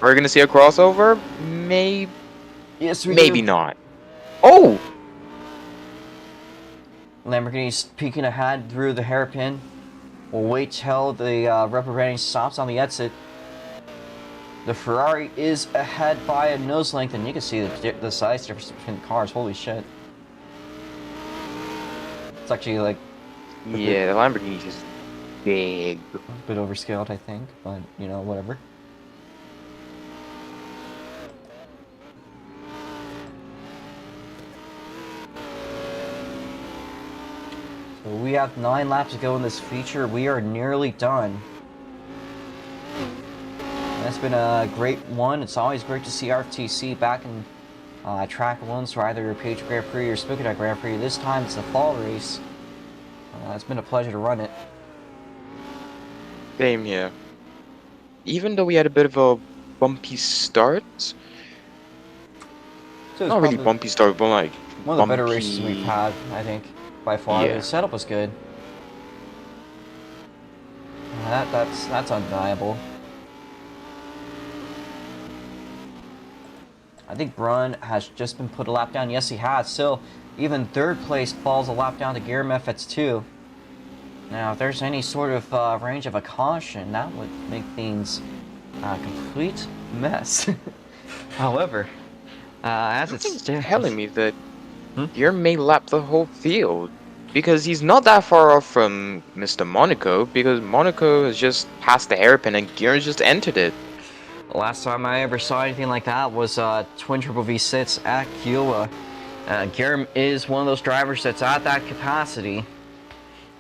Speaker 2: Are we gonna see a crossover? Maybe.
Speaker 1: Yes, we
Speaker 2: Maybe
Speaker 1: do.
Speaker 2: not. Oh!
Speaker 1: Lamborghini's peeking ahead through the hairpin. We'll wait till the rubber banding stops on the exit. The Ferrari is ahead by a nose length, and you can see the size difference between the cars. Holy shit. It's actually like...
Speaker 2: Yeah, the Lamborghini's just big.
Speaker 1: A bit overscaled, I think, but, you know, whatever. So we have 9 laps to go in this feature. We are nearly done. That's been a great one. It's always great to see RFTC back in track 1, so either Page Grand Prix or Supercar Grand Prix. This time it's the fall race. It's been a pleasure to run it.
Speaker 2: Same here. Even though we had a bit of a bumpy start,
Speaker 1: So
Speaker 2: not really bumpy start, but like
Speaker 1: one of the better races we've had, I think, by far.
Speaker 2: Yeah.
Speaker 1: The setup was good. That's undeniable. I think Brun has just been put a lap down. Yes, he has. Still, even third place falls a lap down to JCOLMT 2. Now, if there's any sort of range of a caution, that would make things a complete mess. However, as it's
Speaker 2: telling me that Gear may lap the whole field, because he's not that far off from Mr. Monaco, because Monaco has just passed the hairpin and Gear just entered it.
Speaker 1: The last time I ever saw anything like that was Twin Triple V6 at Kiowa. Garrett is one of those drivers that's at that capacity.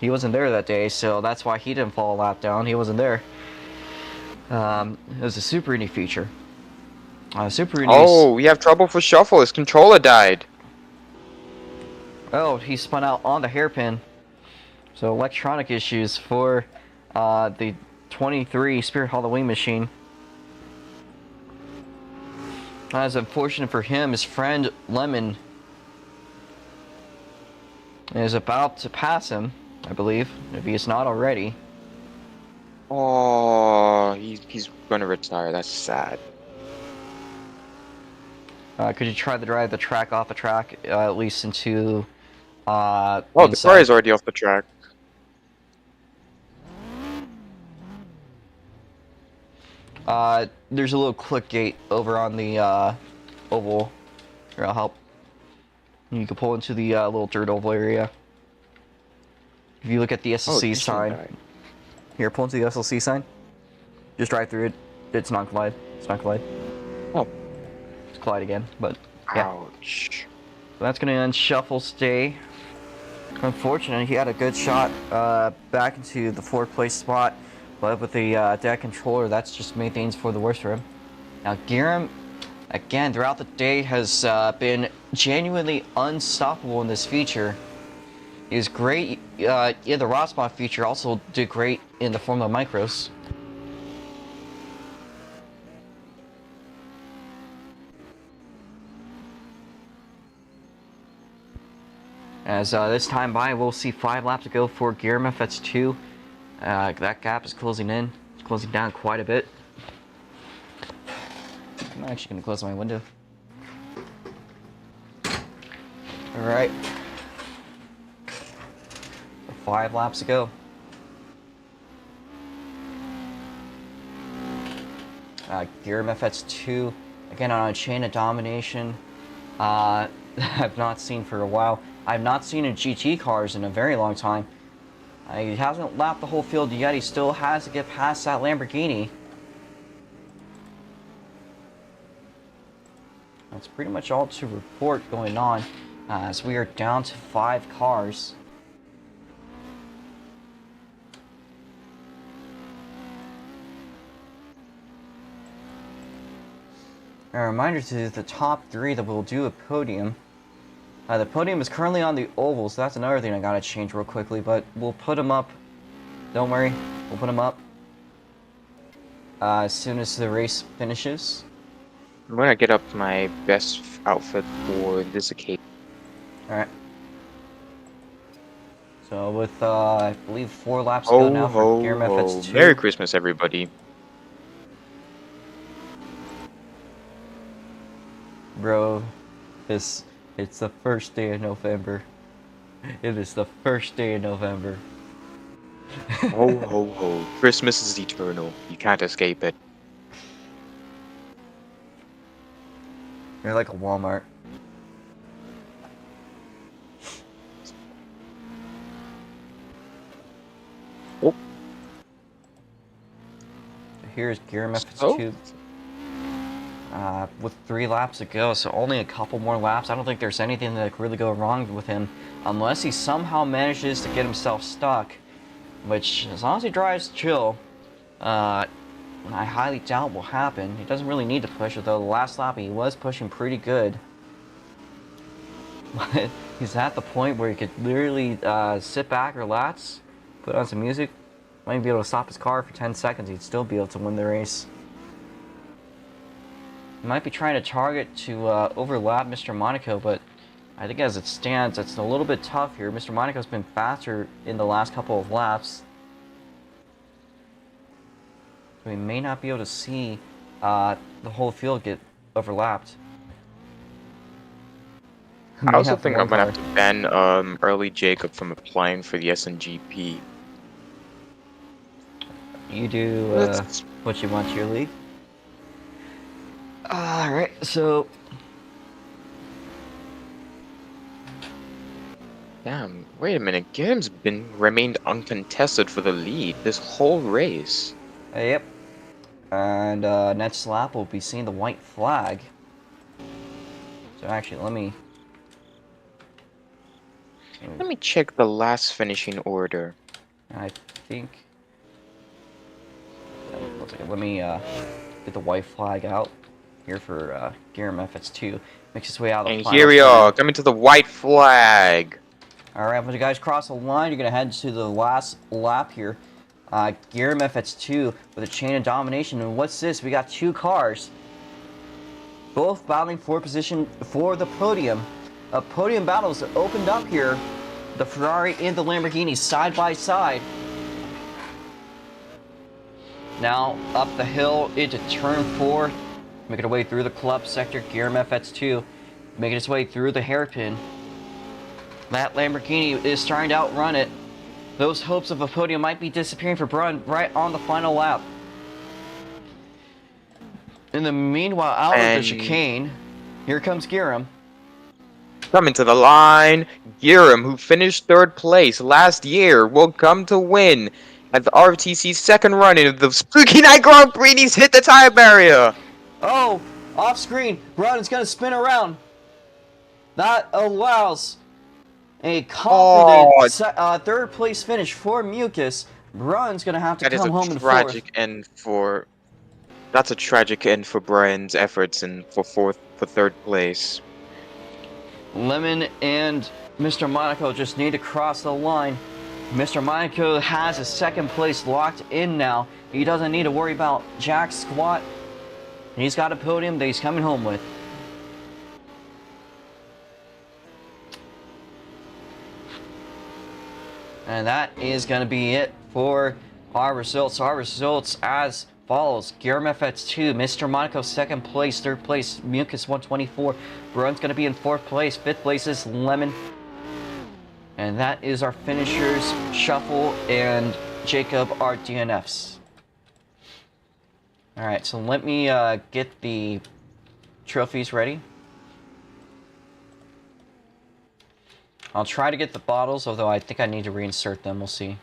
Speaker 1: He wasn't there that day, so that's why he didn't fall a lap down. He wasn't there. It was a Super Indy feature. Super Indy.
Speaker 2: Oh, we have trouble for Shuffle. His controller died.
Speaker 1: Oh, he spun out on the hairpin. So electronic issues for the 23 Spirit Halloween machine. As unfortunate for him, his friend Lemon is about to pass him, I believe, if he is not already.
Speaker 2: Oh, he's gonna retire. That's sad.
Speaker 1: Could you try to drive the track off the track, at least into
Speaker 2: Oh, the car is already off the track.
Speaker 1: There's a little click gate over on the oval. Here, I'll help. You can pull into the little dirt oval area. If you look at the SLC sign. Here, pull into the SLC sign. Just drive through it. It's not collide. It's not collide.
Speaker 2: Oh.
Speaker 1: It's collide again, but yeah.
Speaker 2: Ouch.
Speaker 1: So that's gonna end Shuffle's day. Unfortunately, he had a good shot back into the 4th place spot, but with the deck controller, that's just made things for the worse for him. Now, Giram, again, throughout the day, has been genuinely unstoppable in this feature. He was great in the ROX Mods feature, also did great in the Formula Micros. As this time by, we'll see 5 laps to go for JCOLMT. That's 2. That gap is closing in. It's closing down quite a bit. I'm actually going to close my window. Alright. 5 laps to go. JCOLMT 2. Again on a chain of domination. I've not seen for a while. I've not seen in GT cars in a very long time. He hasn't lapped the whole field yet. He still has to get past that Lamborghini. That's pretty much all to report going on, as we are down to 5 cars. A reminder to the top 3 that we'll do a podium. The podium is currently on the oval, so that's another thing I gotta change real quickly, but we'll put them up. Don't worry, we'll put them up. as soon as the race finishes.
Speaker 2: I'm gonna get up my best outfit for this occasion.
Speaker 1: Alright. So with, I believe 4 laps to go
Speaker 2: Ho
Speaker 1: now for
Speaker 2: ho
Speaker 1: GearMF
Speaker 2: ho!
Speaker 1: F2.
Speaker 2: Merry Christmas, everybody.
Speaker 1: Bro, it's the first day of November. It is the first day of November.
Speaker 2: Ho ho ho! Christmas is eternal. You can't escape it.
Speaker 1: You're like a Walmart.
Speaker 2: Oh.
Speaker 1: Here's GearMF
Speaker 2: So?
Speaker 1: F2. With 3 laps to go, so only a couple more laps. I don't think there's anything that could really go wrong with him, unless he somehow manages to get himself stuck, which, as long as he drives chill, I highly doubt will happen. He doesn't really need to push, although the last lap he was pushing pretty good. But he's at the point where he could literally sit back, relax, put on some music, might be able to stop his car for 10 seconds, he'd still be able to win the race. He might be trying to target to overlap Mr. Monaco, but I think as it stands, it's a little bit tough here. Mr. Monaco's been faster in the last couple of laps. So we may not be able to see the whole field get overlapped.
Speaker 2: I also think I'm gonna have to ban early Jacob from applying for the SNGP.
Speaker 1: You do what you want to your league. Alright, so...
Speaker 2: Damn, wait a minute. Game's remained uncontested for the lead this whole race.
Speaker 1: Yep. And next lap we'll be seeing the white flag. So actually, let me
Speaker 2: check the last finishing order.
Speaker 1: I think... Let me get the white flag out here for GearMF F2. Makes its way out of the
Speaker 2: And
Speaker 1: final
Speaker 2: here we
Speaker 1: turn.
Speaker 2: are, coming to the white flag.
Speaker 1: Alright, when you guys cross the line, you're going to head to the last lap here. GearMF F2 with a chain of domination. And what's this? We got 2 cars, both battling for position for the podium. Podium battles opened up here. The Ferrari and the Lamborghini side by side. Now up the hill into turn 4, making its way through the club sector. GearMF F2 making its way through the hairpin. That Lamborghini is trying to outrun it. Those hopes of a podium might be disappearing for Brun right on the final lap. In the meanwhile, out of the chicane, here comes Giram.
Speaker 2: Coming to the line, Giram, who finished 3rd place last year, will come to win at the RFTC second run in the Spooky Night Grand Prix. He's hit the tire barrier.
Speaker 1: Oh, off screen, Brun is going to spin around. That allows a confident 3rd place finish for Mucus. Brun's going to have to come home in 4th.
Speaker 2: That's a tragic end for Brian's efforts for 3rd place.
Speaker 1: Lemon and Mr. Monaco just need to cross the line. Mr. Monaco has a 2nd place locked in now. He doesn't need to worry about jack squat. He's got a podium that he's coming home with. And that is going to be it for our results. Our results as follows. GearMF F2, Mr. Monaco 2nd place, 3rd place Mucus 124. Brun's going to be in 4th place. 5th place is Lemon. And that is our finishers, Shuffle and Jacob, our DNFs. Alright, so let me get the trophies ready. I'll try to get the bottles, although I think I need to reinsert them. We'll see.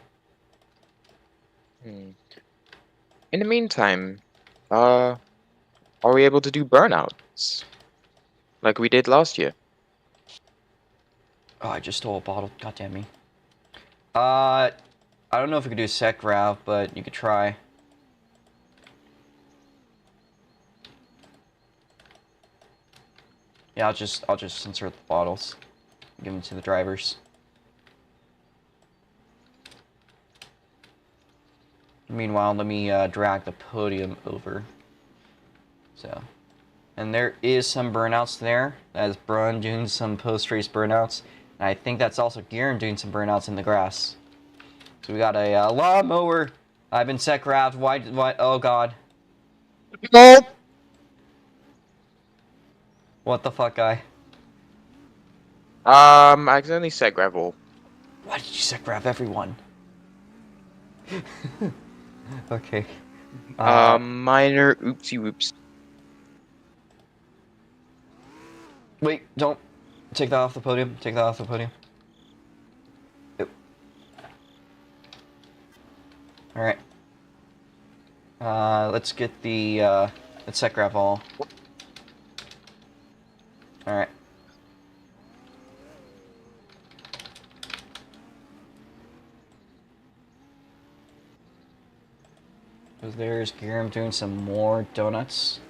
Speaker 2: In the meantime, are we able to do burnouts like we did last year?
Speaker 1: Oh, I just stole a bottle. God damn me. I don't know if we could do sec grav, but you could try. Yeah, I'll just insert the bottles. Give them to the drivers. Meanwhile, let me drag the podium over. So, and there is some burnouts there. That is Brun doing some post-race burnouts. And I think that's also Garen doing some burnouts in the grass. So we got a lawnmower. I've been set grabbed. Why? Oh God.
Speaker 2: No.
Speaker 1: What the fuck, guy?
Speaker 2: I accidentally set gravel.
Speaker 1: Why did you set grab everyone? Okay.
Speaker 2: Minor oopsie whoops.
Speaker 1: Wait, don't take that off the podium. Take that off the podium. Yep. All right. Let's get the let's set grab all. All right. So there's Garen doing some more donuts.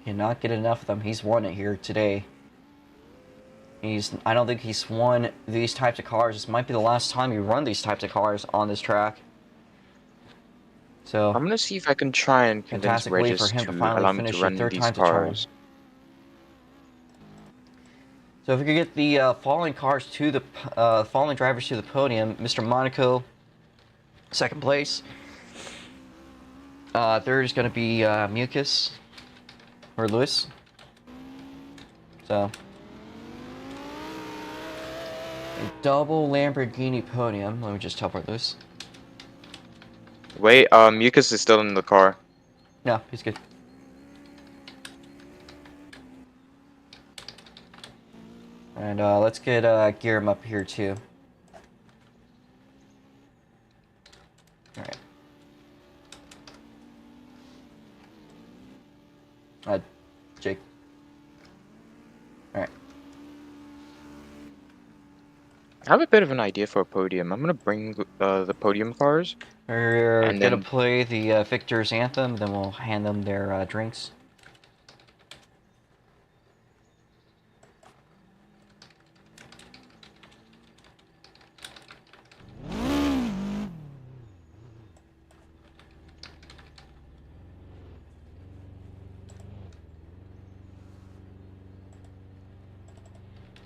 Speaker 1: Cannot get enough of them. He's won it here today. I don't think he's won these types of cars. This might be the last time you run these types of cars on this track. So
Speaker 2: I'm gonna see if I can try and convince
Speaker 1: fantastic way for
Speaker 2: Regis
Speaker 1: him
Speaker 2: to
Speaker 1: to finally
Speaker 2: allow me
Speaker 1: finish
Speaker 2: to
Speaker 1: it
Speaker 2: run
Speaker 1: third
Speaker 2: these
Speaker 1: time's a charm.
Speaker 2: cars.
Speaker 1: So if we could get the following cars to the following drivers to the podium, Mr. Monaco, second place. Third is going to be Mucus or Lewis. So a double Lamborghini podium. Let me just teleport Lewis.
Speaker 2: Wait, Mucus is still in the car.
Speaker 1: No, he's good. And let's get Gearham up here too. Alright. Jake. Alright.
Speaker 2: I have a bit of an idea for a podium. I'm gonna bring the podium cars.
Speaker 1: We're
Speaker 2: And
Speaker 1: gonna
Speaker 2: then-
Speaker 1: play the victor's anthem, then we'll hand them their drinks.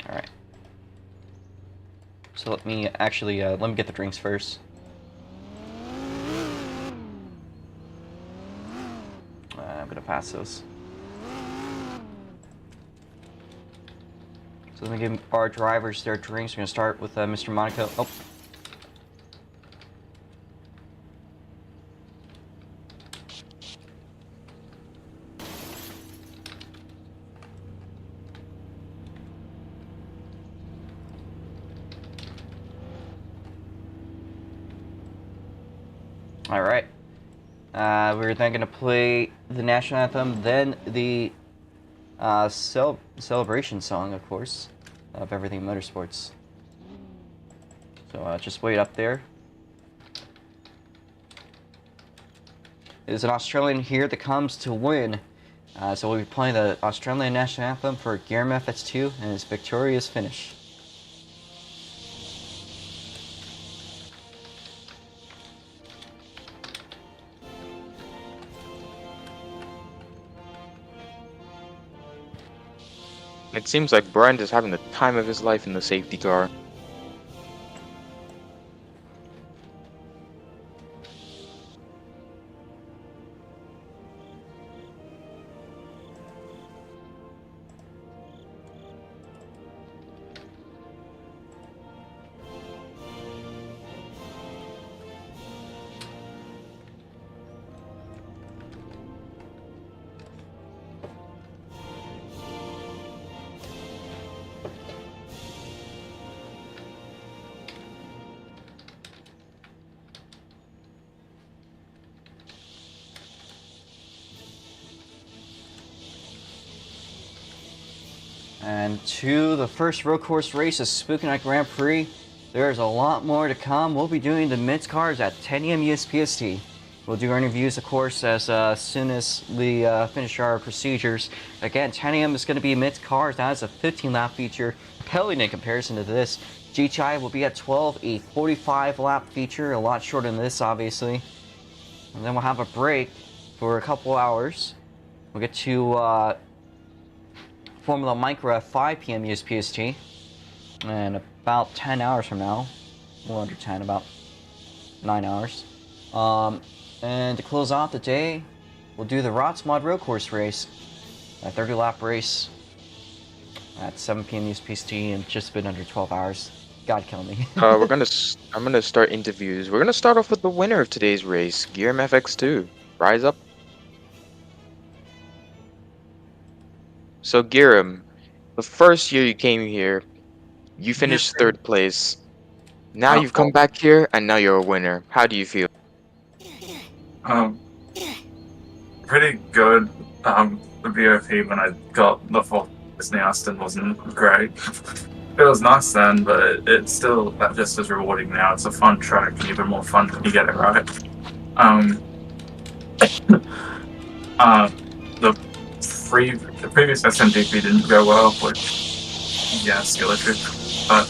Speaker 1: Alright. So let me actually, let me get the drinks first. I'm gonna pass those. So let me give our drivers their drinks. We're gonna start with Mr. Monaco. Oh. Alright. We're then going to play the national anthem, then the celebration song, of course, of Everything Motorsports. So just wait up there. There's an Australian here that comes to win. So we'll be playing the Australian national anthem for Gearham FS2 and his victorious finish.
Speaker 2: It seems like Brent is having the time of his life in the safety car.
Speaker 1: And to the first road course race of Spooky Night Grand Prix. There's a lot more to come. We'll be doing the mid cars at 10 a.m. USPST. We'll do our interviews, of course, as soon as we finish our procedures. Again, 10 a.m. is going to be mixed cars. That is a 15-lap feature. Pelling in comparison to this. GTI will be at 12, a 45-lap feature, a lot shorter than this, obviously. And then we'll have a break for a couple hours. We'll get to Formula Micro at 5 p.m. USPST. And about 10 hours from now, a little under 10, about 9 hours. And to close off the day, we'll do the ROX Mod road course race, a 30-lap race at 7 p.m. USPST in just a bit under 12 hours. God kill me.
Speaker 2: I'm gonna start interviews. We're gonna start off with the winner of today's race, Gearm FX2. Rise up. So Gearm, the first year you came here, you finished third place. Now you've come back here, and now you're a winner. How do you feel?
Speaker 3: Pretty good. The VOP when I got the fourth Disney Aston wasn't great. It was nice then, but it's still just as rewarding now. It's a fun track, and even more fun when you get it right. The previous SNGP didn't go well, which, yeah, skill issue. But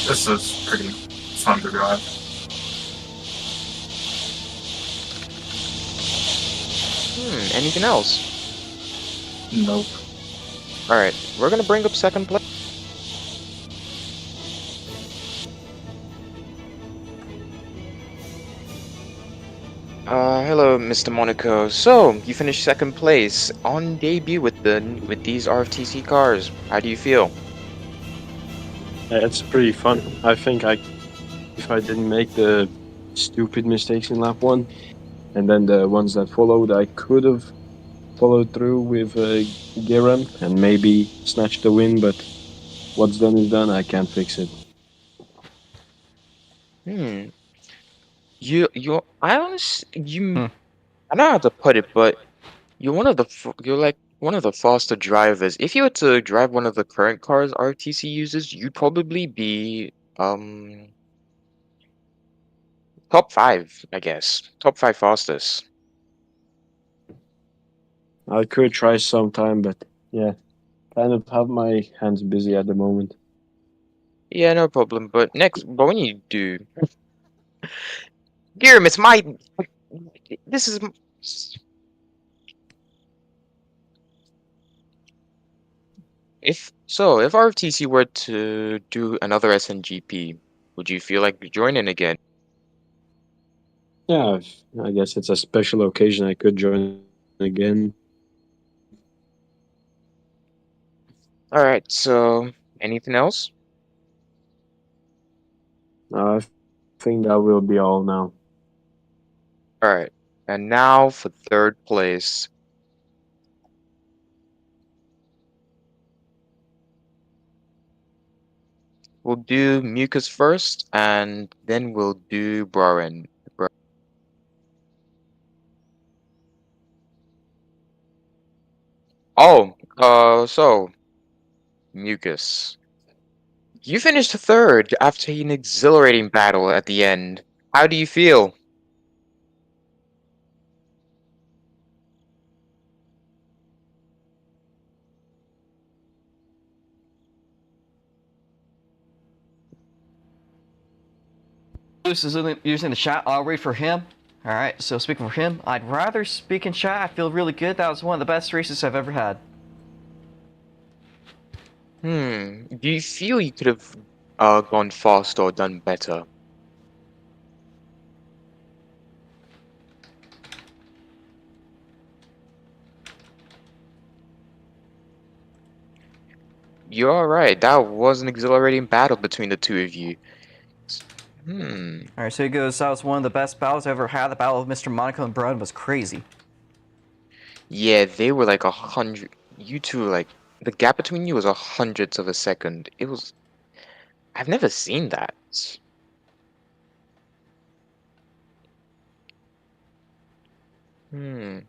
Speaker 3: this was pretty fun to drive.
Speaker 2: Anything else?
Speaker 3: Nope.
Speaker 2: Alright, we're gonna bring up second place. Hello, Mr. Monaco. So, you finished second place on debut with these RFTC cars. How do you feel?
Speaker 4: It's pretty fun. I think if I didn't make the stupid mistakes in lap 1, and then the ones that followed, I could have followed through with Geram and maybe snatched the win, but what's done is done. I can't fix it.
Speaker 2: I don't know how to put it, but you're like one of the faster drivers. If you were to drive one of the current cars RTC uses, you'd probably be top 5, I guess. Top 5 fastest.
Speaker 4: I could try sometime, but yeah, kind of have my hands busy at the moment.
Speaker 2: Yeah, no problem. But when you do, Geram, it's my. This is. If RFTC were to do another SNGP, would you feel like joining again?
Speaker 4: Yeah, I guess it's a special occasion. I could join again.
Speaker 2: All right. So, anything else?
Speaker 4: I think that will be all now.
Speaker 2: All right. And now for third place. We'll do Mucus first, and then we'll do Braren. So Mucus, you finished third after an exhilarating battle at the end. How do you feel?
Speaker 1: Bruce is using the chat. I'll read for him. Alright, so speaking for him, I'd rather speak in chat. I feel really good. That was one of the best races I've ever had.
Speaker 2: Do you feel you could have gone faster or done better? You're alright. That was an exhilarating battle between the two of you.
Speaker 1: Alright, so he goes, that was one of the best battles I ever had. The battle of Mr. Monaco and Brun was crazy.
Speaker 2: Yeah, they were like 100. You two were like, the gap between you was 100th of a second. It was. I've never seen that.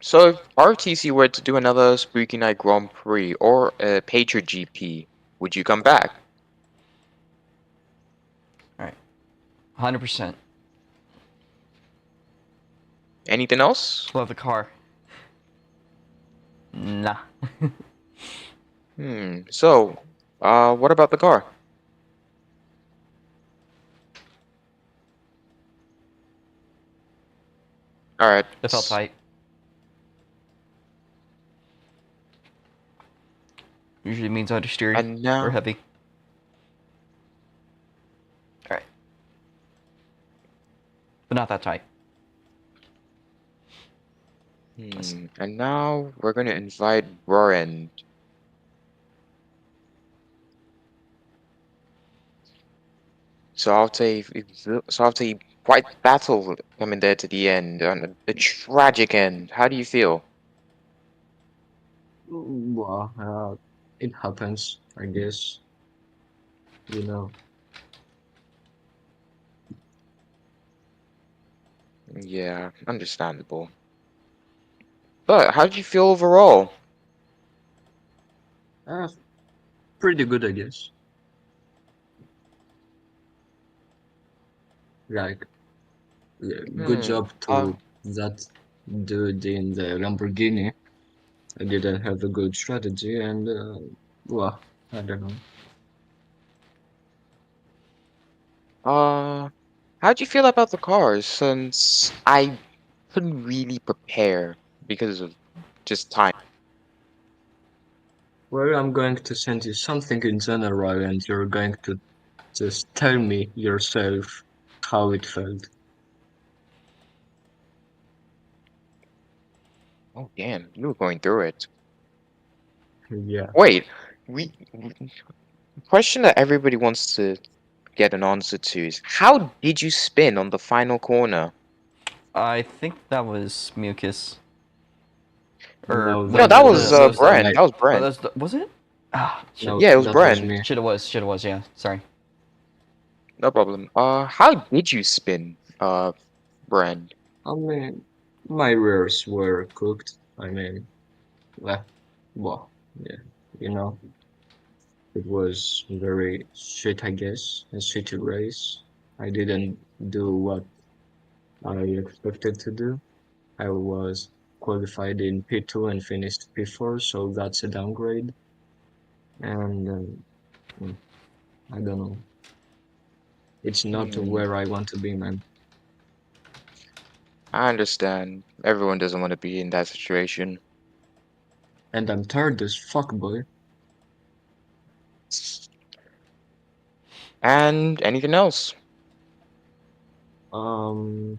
Speaker 2: So if RTC were to do another Spooky Night Grand Prix or a Patriot GP, would you come back?
Speaker 1: Alright. 100%.
Speaker 2: Anything else?
Speaker 1: Love the car. Nah.
Speaker 2: So, what about the car? Alright.
Speaker 1: It felt tight. Usually means understeered
Speaker 2: And now...
Speaker 1: or heavy. Alright. But not that tight.
Speaker 2: And now we're gonna invite Warren. So after a quite battle coming there to the end, on the tragic end, how do you feel?
Speaker 5: Well, it happens, I guess. You know.
Speaker 2: Yeah, understandable. But how did you feel overall?
Speaker 5: Uh, Pretty good, I guess. Like, good
Speaker 2: Hmm.
Speaker 5: job to that dude in the Lamborghini. I didn't have a good strategy, and well, I don't know.
Speaker 2: How'd you feel about the cars? Since I couldn't really prepare because of just time.
Speaker 5: Well, I'm going to send you something in general, and you're going to just tell me yourself how it felt.
Speaker 2: Oh damn, you were going through it.
Speaker 5: Yeah.
Speaker 2: Wait, question that everybody wants to get an answer to is how did you spin on the final corner?
Speaker 1: I think that was mucus. Or
Speaker 5: No,
Speaker 2: No,
Speaker 5: that
Speaker 2: that was
Speaker 5: was
Speaker 2: Brent.
Speaker 5: my.
Speaker 2: That was
Speaker 1: But
Speaker 2: Brent.
Speaker 1: that's was it? Ah, shit.
Speaker 5: No,
Speaker 2: Yeah, it was
Speaker 5: that was
Speaker 2: Brent.
Speaker 5: me.
Speaker 1: Should have was. Yeah, sorry.
Speaker 2: No problem. How did you spin, Brent?
Speaker 5: I mean, my rears were cooked. I mean, well, well, yeah, you know, it was very shit, I guess, a shitty race. I didn't do what I expected to do. I was qualified in P2 and finished P4, so that's a downgrade. And I don't know. It's not
Speaker 2: Hmm,
Speaker 5: where I want to be, man.
Speaker 2: I understand. Everyone doesn't want to be in that situation.
Speaker 5: And I'm tired as fuck, boy.
Speaker 2: And anything else?
Speaker 5: Um,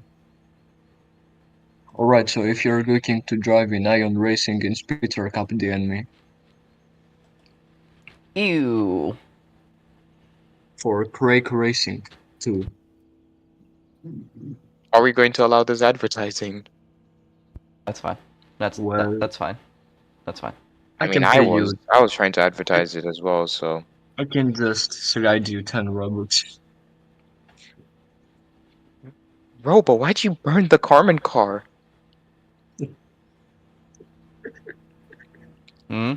Speaker 5: Alright, so if you're looking to drive in Ion Racing in Spitter Cup, DM me.
Speaker 1: Ew.
Speaker 5: For Crake Racing, too.
Speaker 2: Are we going to allow this advertising?
Speaker 1: That's fine.
Speaker 5: Well,
Speaker 1: That's fine. That's fine.
Speaker 2: I
Speaker 5: I
Speaker 2: mean,
Speaker 5: can
Speaker 2: I
Speaker 5: pay
Speaker 2: was
Speaker 5: you.
Speaker 2: I was trying to
Speaker 5: I,
Speaker 2: advertise it as well, so
Speaker 5: I can just slide you 10 Robux.
Speaker 2: Robo, why'd you burn the Carmen car?
Speaker 1: Hmm.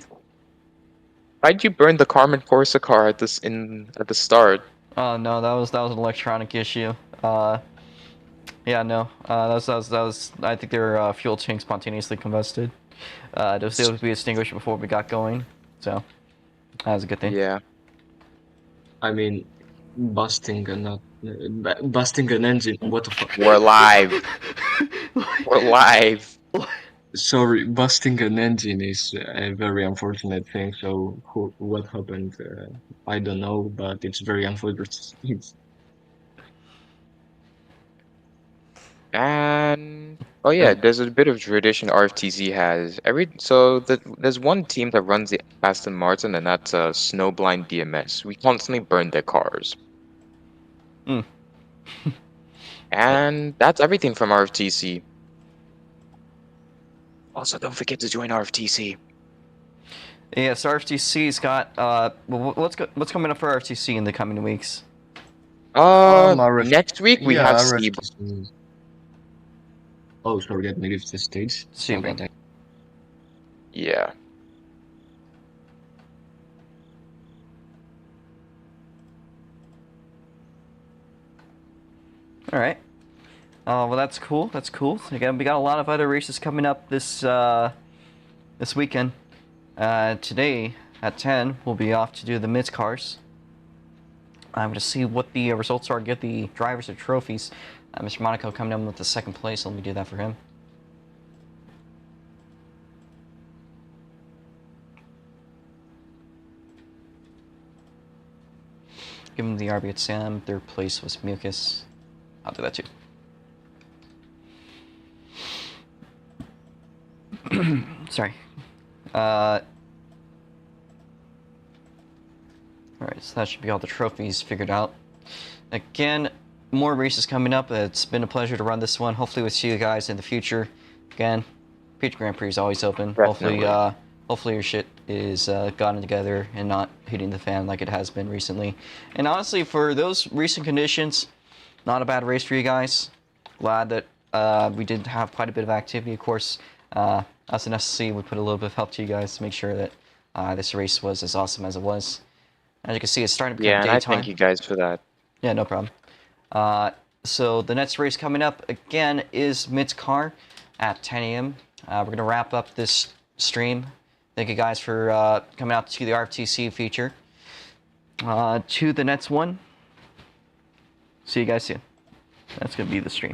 Speaker 2: Why'd you burn the Carmen Corsa car at the start?
Speaker 1: Oh no, that was an electronic issue. Yeah, no. That was. I think their fuel tank spontaneously combusted. It was able to be extinguished before we got going, so that was a good thing.
Speaker 2: Yeah.
Speaker 5: I mean, busting an engine. What the fuck?
Speaker 2: We're live. We're live.
Speaker 5: Sorry, busting an engine is a very unfortunate thing. So, what happened? I don't know, but it's very unfortunate.
Speaker 2: And oh yeah, there's a bit of tradition RFTC has. There's one team that runs the Aston Martin, and that's Snowblind DMS. We constantly burn their cars.
Speaker 1: Mm.
Speaker 2: And that's everything from RFTC. Also, don't forget to join RFTC.
Speaker 1: Yeah, so RFTC's got what's coming up for RFTC in the coming weeks?
Speaker 2: Next week we have Steve.
Speaker 5: RFTC. Oh, sorry, let me leave the stage so
Speaker 1: Sebring.
Speaker 5: that I.
Speaker 2: Yeah.
Speaker 1: All right. Well, that's cool. That's cool. Again, we got a lot of other races coming up this weekend. Today at 10, we'll be off to do the Mids cars. I'm going to see what the results are, get the drivers their trophies. Mr. Monaco coming in with the second place, so let me do that for him. Give him the RB at Sam. Third place was Mucus. I'll do that too. Sorry. Alright, so that should be all the trophies figured out. Again, more races coming up. It's been a pleasure to run this one. Hopefully we'll see you guys in the future. Again, Future Grand Prix is always open.
Speaker 2: Definitely.
Speaker 1: Hopefully your shit is gotten together and not hitting the fan like it has been recently. And honestly, for those recent conditions, not a bad race for you guys. Glad that we did have quite a bit of activity. Of course, us and SLC, we put a little bit of help to you guys to make sure that this race was as awesome as it was. As you can see, it's starting to become
Speaker 2: Yeah, and I
Speaker 1: daytime.
Speaker 2: thank you guys for that.
Speaker 1: Yeah, no problem. So the next race coming up, again, is Mids Car at 10 a.m. We're going to wrap up this stream. Thank you guys for coming out to the RFTC feature. To the next one. See you guys soon. That's going to be the stream.